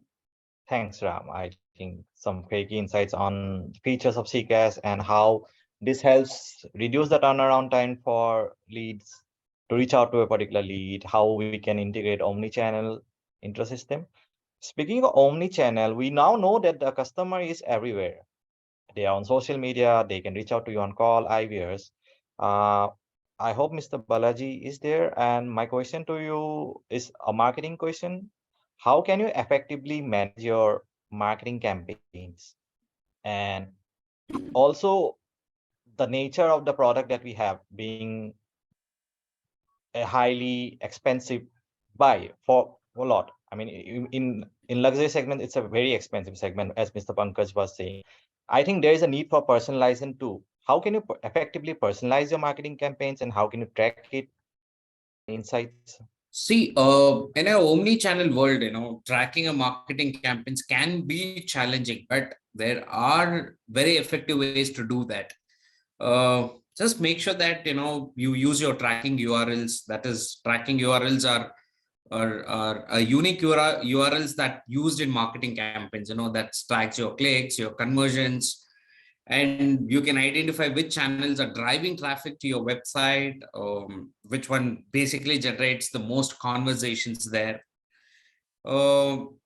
Thanks, Ram. I think some quick insights on features of CCaaS and how this helps reduce the turnaround time for leads to reach out to a particular lead, how we can integrate omni-channel into the system. Speaking of omni-channel, we now know that the customer is everywhere. They are on social media, they can reach out to you on call, IVRs. I hope Mr. Balaji is there. And my question to you is a marketing question. How can you effectively manage your marketing campaigns? And also the nature of the product that we have being a highly expensive buy for a lot. I mean, in luxury segment, it's a very expensive segment, as Mr. Pankaj was saying. I think there is a need for personalization too. How can you effectively personalize your marketing campaigns, and how can you track it? Insights. See, in an omni-channel world, tracking a marketing campaigns can be challenging, but there are very effective ways to do that. Just make sure that you use your tracking URLs. That is, tracking URLs are a unique URLs that used in marketing campaigns. That tracks your clicks, your conversions, and you can identify which channels are driving traffic to your website, which one basically generates the most conversations there. Two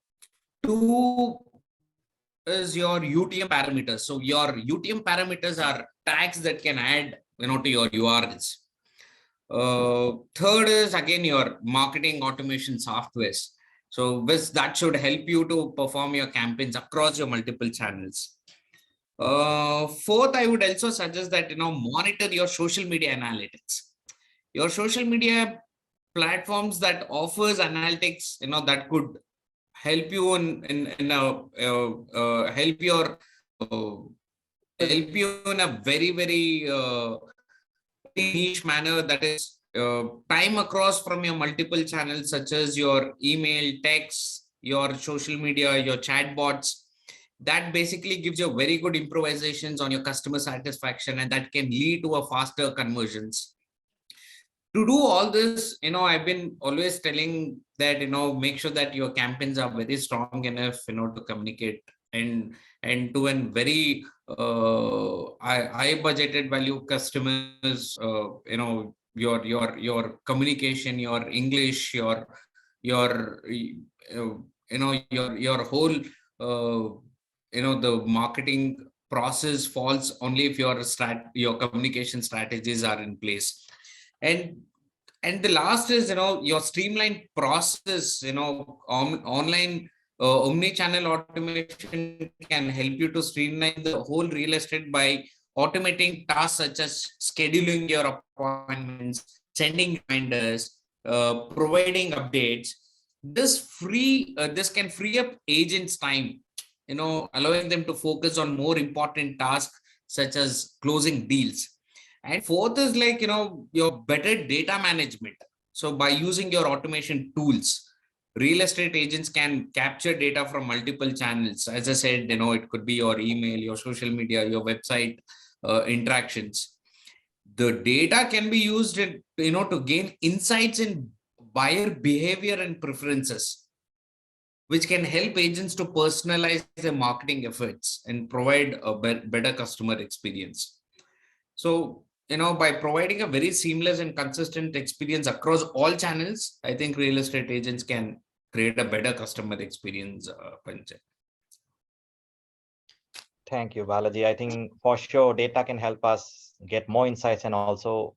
is your UTM parameters. So your UTM parameters are tags that can add to your URLs. Third is again your marketing automation softwares. So that should help you to perform your campaigns across your multiple channels. Fourth, I would also suggest that monitor your social media analytics. Your social media platforms that offers analytics that could help you help you in a very niche manner, that is time across from your multiple channels such as your email, text, your social media, your chatbots. That basically gives you very good improvisations on your customer satisfaction, and that can lead to a faster conversions. To do all this, I've been always telling that, make sure that your campaigns are very strong enough, to communicate and to a very high budgeted value customers, your communication, your English, your whole, the marketing process falls only if your communication strategies are in place. And the last is, your streamlined process, online omni-channel automation can help you to streamline the whole real estate by automating tasks such as scheduling your appointments, sending reminders, providing updates. This can free up agents' time, allowing them to focus on more important tasks such as closing deals. And fourth is your better data management. So by using your automation tools, real estate agents can capture data from multiple channels. As I said, it could be your email, your social media, your website interactions. The data can be used to gain insights in buyer behavior and preferences, which can help agents to personalize their marketing efforts and provide a better customer experience. So by providing a very seamless and consistent experience across all channels, I think real estate agents can create a better customer experience. Pankaj. Thank you, Balaji. I think for sure data can help us get more insights, and also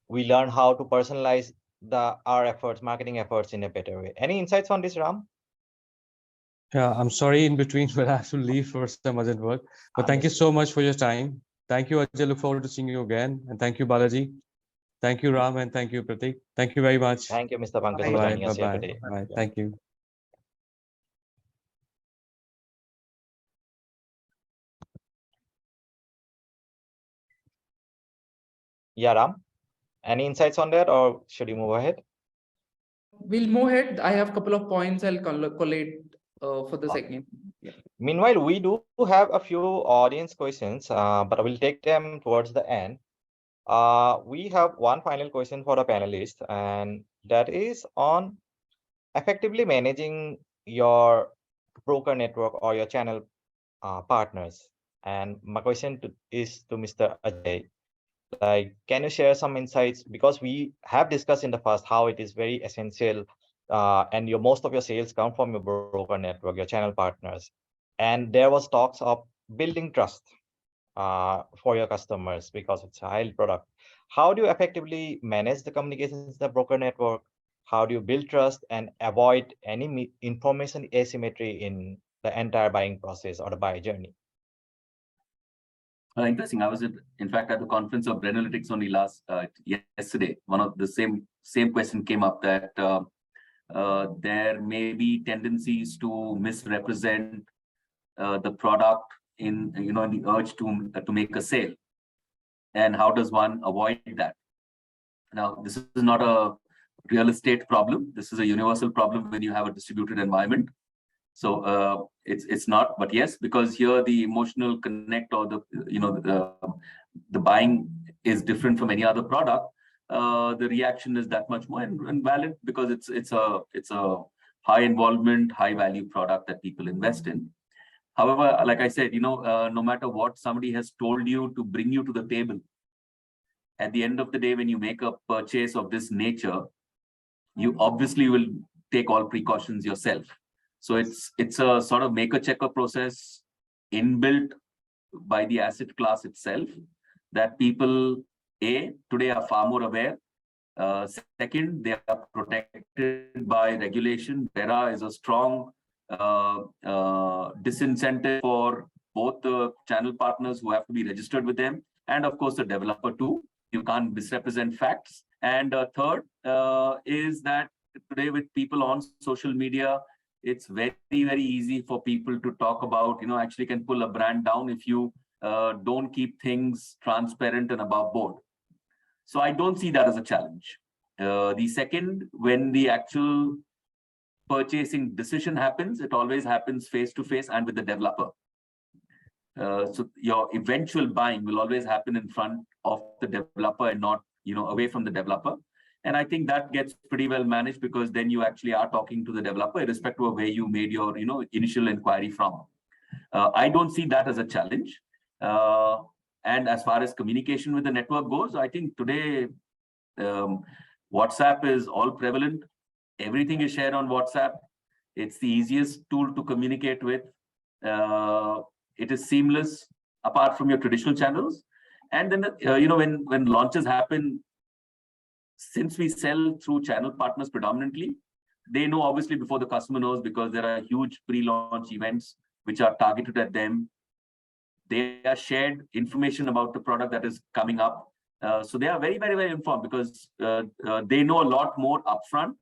we learn how to personalize our efforts, marketing efforts in a better way. Any insights on this, Ram? Yeah, I'm sorry in between, but I have to leave for some urgent work. But thank you so much for your time. Thank you, Ajay. Look forward to seeing you again. And thank you, Balaji. Thank you, Ram, and thank you, Pratik. Thank you very much. Thank you, Mr. Pankaj, for Bye-bye. joining us here Bye-bye. today. Bye. Yeah. Thank you. Yeah, Ram. Any insights on that, or should we move ahead? We'll move ahead. I have a couple of points I'll collate for the Okay. second. Yeah. Meanwhile, we do have a few audience questions, but I will take them towards the end. We have one final question for the panelists, and that is on effectively managing your broker network or your channel partners. And my question is to Mr. Ajay. Like, can you share some insights? Because we have discussed in the past how it is very essential, and most of your sales come from your broker network, your channel partners. And there was talks of building trust for your customers because it's a high product. How do you effectively manage the communications in the broker network? How do you build trust and avoid any information asymmetry in the entire buying process or the buyer journey? Interesting. I was in fact at the conference of Branalytics only yesterday. One of the same question came up that there may be tendencies to misrepresent the product in in the urge to make a sale, and how does one avoid that? Now, this is not a real estate problem. This is a universal problem when you have a distributed environment. So it's not, but yes, because here the emotional connect or the buying is different from any other product. The reaction is that much more and valid because it's a high involvement, high value product that people invest in. However, like I said, no matter what somebody has told you to bring you to the table, at the end of the day, when you make a purchase of this nature, you obviously will take all precautions yourself. So it's a sort of make a checker process inbuilt by the asset class itself that people today are far more aware. Second, they are protected by regulation. DERA is a strong disincentive for both the channel partners who have to be registered with them, and of course the developer too. You can't misrepresent facts. And third is that today with people on social media, it's very, very easy for people to talk about, actually can pull a brand down if you don't keep things transparent and above board. So I don't see that as a challenge. The second, when the actual purchasing decision happens, it always happens face-to-face and with the developer. So your eventual buying will always happen in front of the developer and not, away from the developer. And I think that gets pretty well managed because then you actually are talking to the developer irrespective of where you made your, initial inquiry from. I don't see that as a challenge. And as far as communication with the network goes, I think today WhatsApp is all prevalent. Everything is shared on WhatsApp. It's the easiest tool to communicate with. It is seamless apart from your traditional channels. And then, when launches happen, since we sell through channel partners predominantly, they know obviously before the customer knows because there are huge pre-launch events which are targeted at them. They are shared information about the product that is coming up. So they are very, very, very informed because they know a lot more upfront.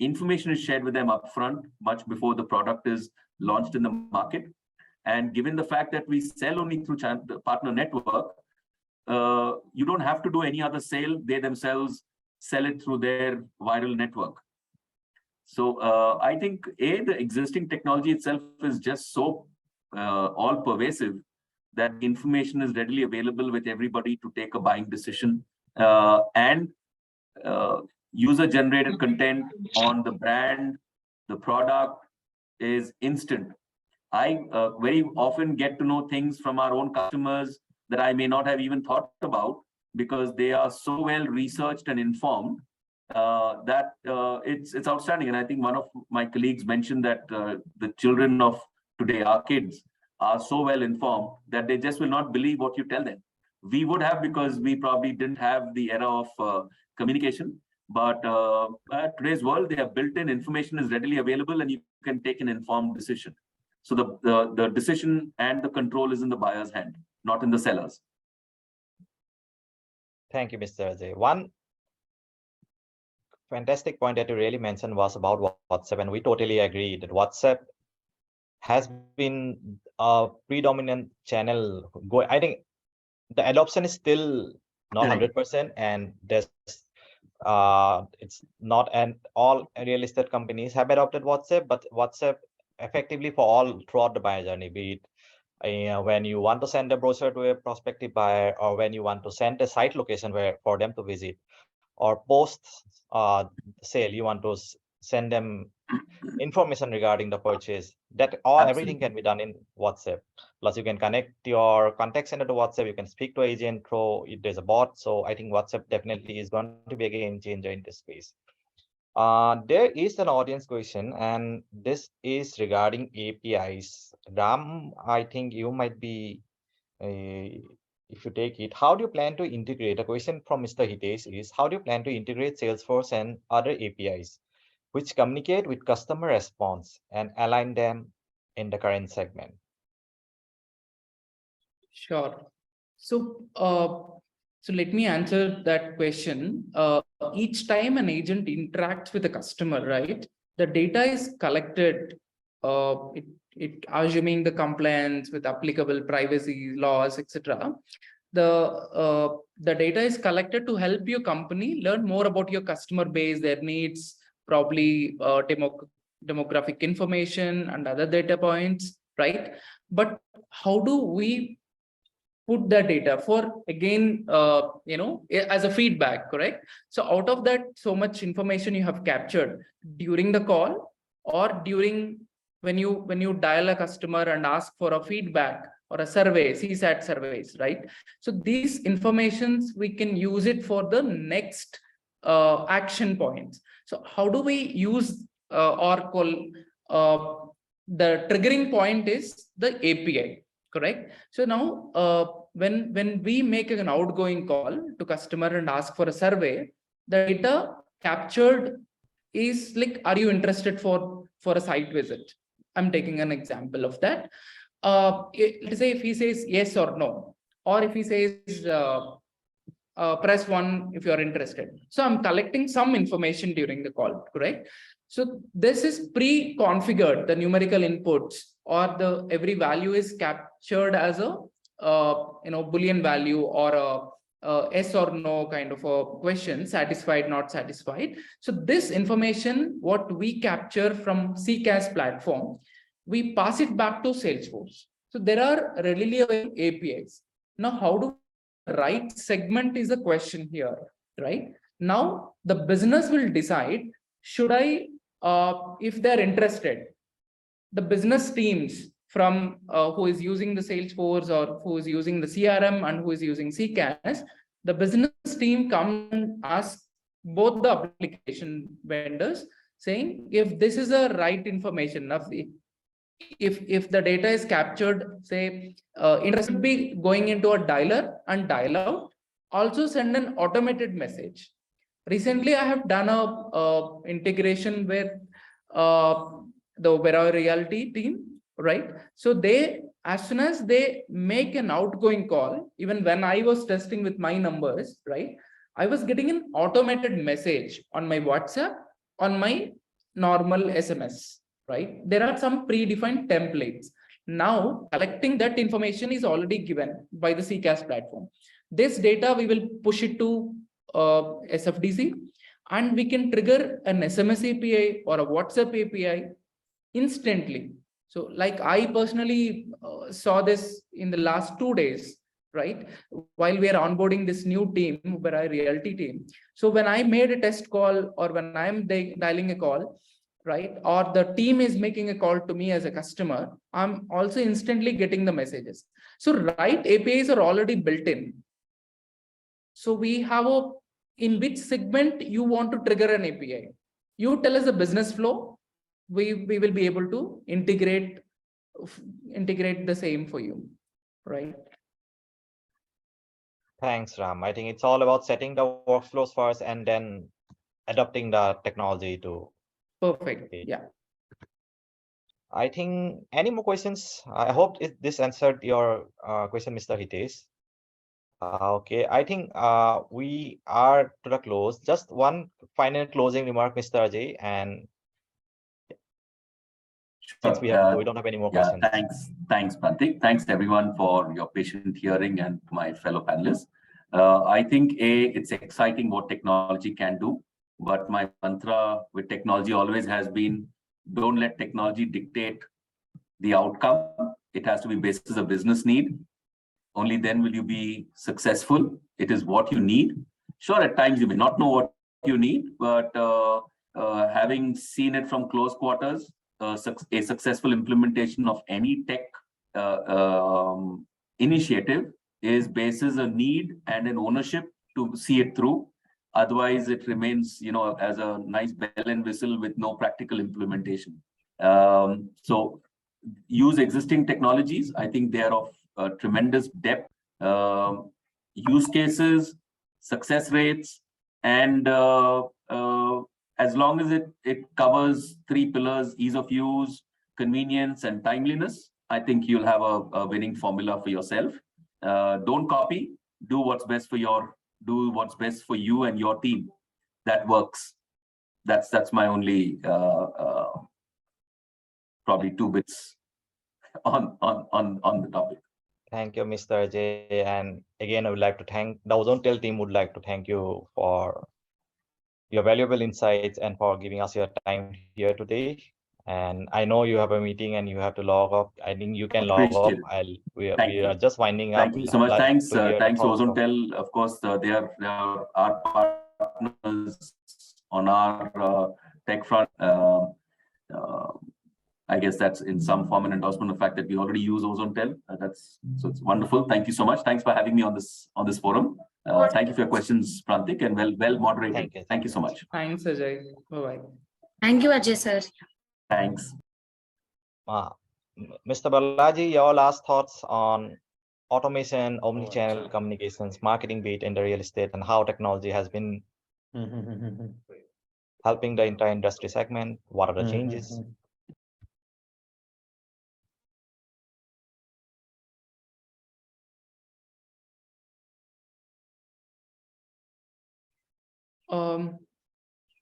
Information is shared with them upfront, much before the product is launched in the market. And given the fact that we sell only through the partner network, you don't have to do any other sale. They themselves sell it through their viral network. So I think the existing technology itself is just so all pervasive that information is readily available with everybody to take a buying decision, and user-generated content on the brand, the product is instant. I very often get to know things from our own customers that I may not have even thought about because they are so well researched and informed that it's outstanding. And I think one of my colleagues mentioned that the children of today, our kids, are so well informed that they just will not believe what you tell them. We would have, because we probably didn't have the era of communication. But today's world, their built-in information is readily available, and you can take an informed decision. So the decision and the control is in the buyer's hand, not in the seller's. Thank you, Mr. Ajay. One fantastic point that you really mentioned was about WhatsApp, and we totally agree that WhatsApp has been a predominant channel. I think the adoption is still not 100%, and there's it's not, and all real estate companies have adopted WhatsApp, but WhatsApp effectively for all throughout the buyer journey, be it when you want to send a brochure to a prospective buyer, or when you want to send a site location for them to visit, or post sale, you want to send them information regarding the purchase. That everything can be done in WhatsApp. Plus, you can connect your contact center to WhatsApp. You can speak to agent through there's a bot. So I think WhatsApp definitely is going to be a game changer in this space. There is an audience question, and this is regarding APIs. Ram, I think you might be, if you take it, how do you plan to integrate? A question from Mr. Hitesh is, how do you plan to integrate Salesforce and other APIs which communicate with customer response and align them in the current segment? Sure. So, so let me answer that question. Each time an agent interacts with a customer, right, the data is collected, assuming the compliance with applicable privacy laws, etc. The data is collected to help your company learn more about your customer base, their needs, probably demographic information and other data points, right? But how do we put that data for, again, as a feedback, correct? So out of that, so much information you have captured during the call, or during when you dial a customer and ask for a feedback or a survey, CSAT surveys, right? So these informations, we can use it for the next action points. So how do we use or call the triggering point is the API, correct? So now when we make an outgoing call to customer and ask for a survey, the data captured is like, are you interested for a site visit? I'm taking an example of that. Let's say if he says yes or no, or if he says press 1 if you're interested. So I'm collecting some information during the call, correct? So this is pre-configured, the numerical inputs, or the every value is captured as a Boolean value, or a yes or no kind of a question, satisfied, not satisfied. So this information, what we capture from CCaaS platform, we pass it back to Salesforce. So there are readily available APIs. Now, how do right segment is a question here, right? Now the business will decide, should I, if they're interested, the business teams from who is using the Salesforce, or who is using the CRM, and who is using CCaaS, the business team come and ask both the application vendors, saying, if this is the right information, if the data is captured, say, interest would be going into a dialer and dial out, also send an automated message. Recently, I have done a integration with the Vera Realty team, right? So they, as soon as they make an outgoing call, even when I was testing with my numbers, right, I was getting an automated message on my WhatsApp, on my normal SMS, right? There are some predefined templates. Now, collecting that information is already given by the CCaaS platform. This data, we will push it to SFDC, and we can trigger an SMS API or a WhatsApp API instantly. So like I personally saw this in the last 2 days, right? While we are onboarding this new team, Vera Realty team. So when I made a test call, or when I'm dialing a call, right, or the team is making a call to me as a customer, I'm also instantly getting the messages. So right APIs are already built in. So we have in which segment you want to trigger an API. You tell us the business flow. We will be able to integrate the same for you, right? Thanks, Ram. I think it's all about setting the workflows first and then adopting the technology to. Perfect. Yeah. I think any more questions? I hope this answered your question, Mr. Hitesh. Okay, I think we are to the close. Just one final closing remark, Mr. Ajay, and since we don't have any more questions. Thanks, Prantik. Thanks everyone for your patient hearing and my fellow panelists. I think it's exciting what technology can do, but my mantra with technology always has been: don't let technology dictate the outcome. It has to be based on a business need. Only then will you be successful. It is what you need. Sure, at times you may not know what you need, but having seen it from close quarters, a successful implementation of any tech initiative is basis a need and an ownership to see it through. Otherwise, it remains, as a nice bell and whistle with no practical implementation. So use existing technologies. I think they are of tremendous depth, use cases, success rates, and as long as it covers 3 pillars: ease of use, convenience, and timeliness, I think you'll have a winning formula for yourself. Don't copy. Do what's best for you and your team. That works. That's my only probably 2 bits on the topic. Thank you, Mr. Ajay. And again, I would like to thank the OzoneTel team. Would like to thank you for your valuable insights and for giving us your time here today. And I know you have a meeting and you have to log off. I think you can log off. We are just winding up. Thank you so much. Thanks, OzoneTel. Of course, they are our partners on our tech front. I guess that's in some form an endorsement of the fact that we already use OzoneTel. So it's wonderful. Thank you so much. Thanks for having me on this forum. Thank you for your questions, Prantik, and well moderated. Thank you so much. Thanks, Ajay. Bye-bye. Thank you, Ajay sir. Thanks. Mr. Balaji, your last thoughts on automation, omnichannel communications, marketing beat in the real estate, and how technology has been helping the entire industry segment. What are the changes?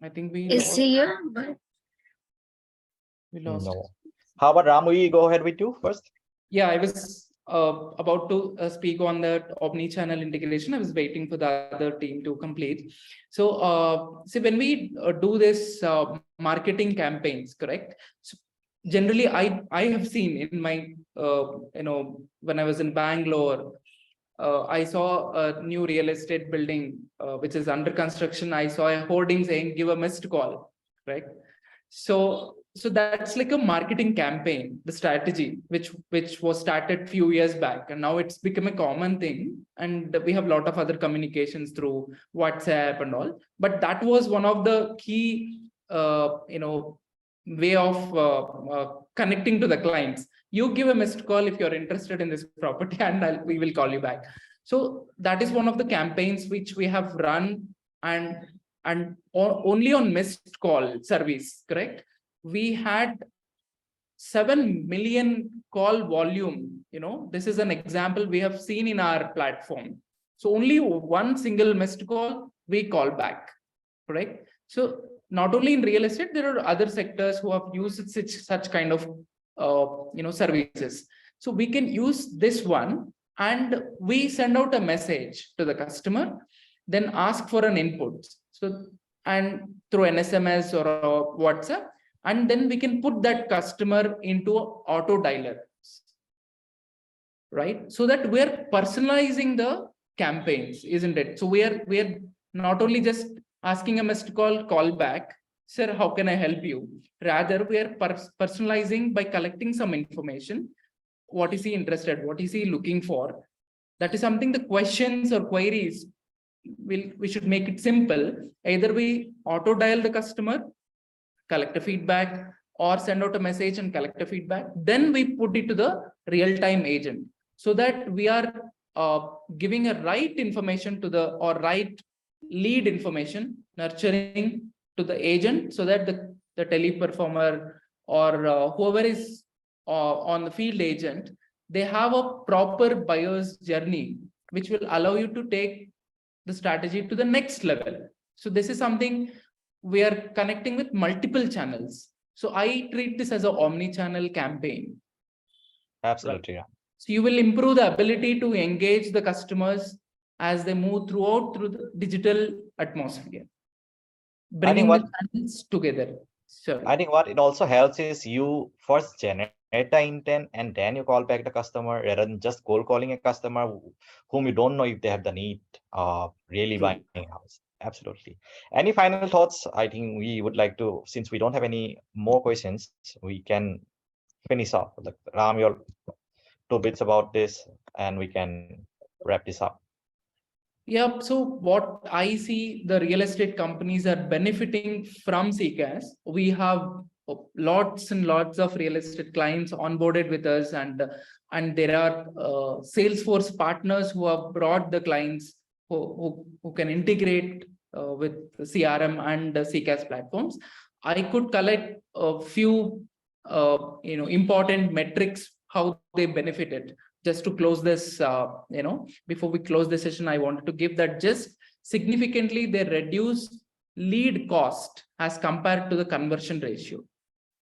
I think we Is he here? But lost. No. How about Ram? We go ahead with you first. Yeah, I was about to speak on the omni-channel integration. I was waiting for the other team to complete. So, see, when we do this marketing campaigns, correct? So generally, I have seen in my when I was in Bangalore, I saw a new real estate building which is under construction. I saw a hoarding saying "Give a missed call," right? So that's like a marketing campaign, the strategy which was started few years back, and now it's become a common thing. And we have a lot of other communications through WhatsApp and all. But that was one of the key, way of connecting to the clients. You give a missed call if you're interested in this property, and we will call you back. So that is one of the campaigns which we have run, and only on missed call service, correct? We had 7 million call volume. This is an example we have seen in our platform. So only one single missed call, we call back, correct? So not only in real estate, there are other sectors who have used such kind of services. So we can use this one, and we send out a message to the customer, then ask for an input. So, and through an SMS or a WhatsApp, and then we can put that customer into auto dialer, right? So that we're personalizing the campaigns, isn't it? So we're not only just asking a missed call back, sir, how can I help you? Rather, we are personalizing by collecting some information. What is he interested? What is he looking for? That is something, the questions or queries we should make it simple. Either we auto dial the customer, collect a feedback, or send out a message and collect a feedback. Then we put it to the real-time agent, so that we are giving a right information to the, or right lead information, nurturing to the agent, so that the teleperformer or whoever is on the field agent, they have a proper buyer's journey, which will allow you to take the strategy to the next level. So this is something we are connecting with multiple channels. So I treat this as an omni-channel campaign. Absolutely. Right. So you will improve the ability to engage the customers as they move through the digital atmosphere, bringing the channels together. Sure. I think what it also helps is you first generate the intent and then you call back the customer rather than just cold calling a customer whom you don't know if they have the need of really buying a house. Absolutely. Any final thoughts? I think we would like to, since we don't have any more questions, we can finish off. Like, Ram, your 2 bits about this and we can wrap this up. Yeah, so what I see, the real estate companies are benefiting from CCaaS. We have lots and lots of real estate clients onboarded with us, and there are Salesforce partners who have brought the clients who can integrate with CRM and CCaaS platforms. I could collect a few important metrics how they benefited. Just to close this, before we close the session, I wanted to give that just significantly they reduce lead cost as compared to the conversion ratio.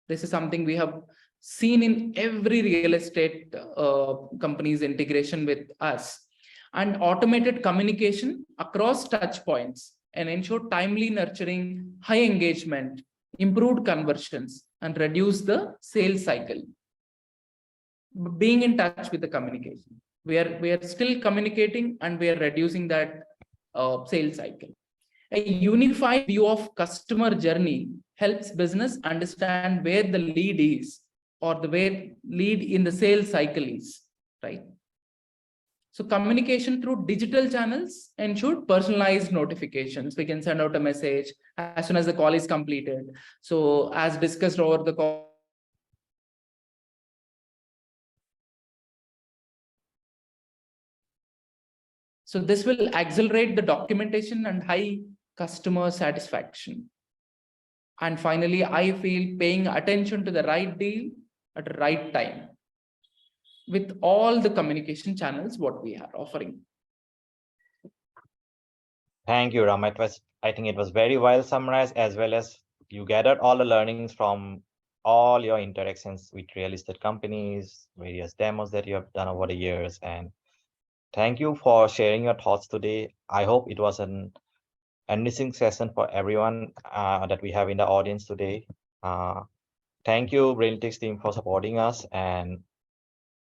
This is something we have seen in every real estate company's integration with us. And automated communication across touch points and ensure timely nurturing, high engagement, improved conversions, and reduce the sales cycle. Being in touch with the communication, we are still communicating and we are reducing that sales cycle. A unified view of customer journey helps business understand where the lead is, or the way lead in the sales cycle is, right? So communication through digital channels ensure personalized notifications. We can send out a message as soon as the call is completed. So as discussed over the call, so this will accelerate the documentation and high customer satisfaction. And finally, I feel paying attention to the right deal at the right time with all the communication channels what we are offering. Thank you, Ram. I think it was very well summarized, as well as you gathered all the learnings from all your interactions with real estate companies, various demos that you have done over the years. And thank you for sharing your thoughts today. I hope it was an enriching session for everyone that we have in the audience today. Thank you, Braintricks team, for supporting us. And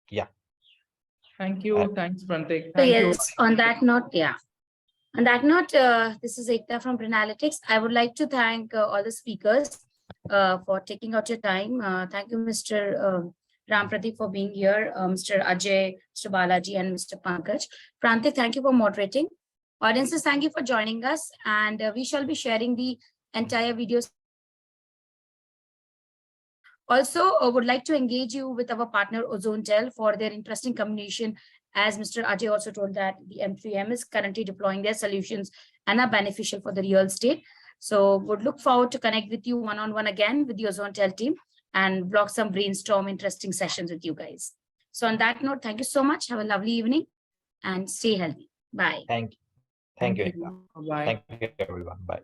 yeah. Thank you. Thanks, Prantik. So Thank yes, on that note, yeah. On that note, this is Ekta from Brainalytics. I would like to thank all the speakers for taking out your time. Thank you, Mr. Ram Pradeep, for being here, Mr. Ajay, Mr. Balaji, and Mr. Pankaj. Prantik, thank you for moderating. Audiences, thank you for joining us. And we shall be sharing the entire videos. Also, I would like to engage you with our partner OzoneTel for their interesting communication. As Mr. Ajay also told that the M3M is currently deploying their solutions and are beneficial for the real estate. So would look forward to connect with you one-on-one again with the OzoneTel team and block some brainstorm interesting sessions with you guys. So on that note, thank you so much. Have a lovely evening and stay healthy. Bye. Thank you. Thank you. Bye. Thank you, everyone. Bye.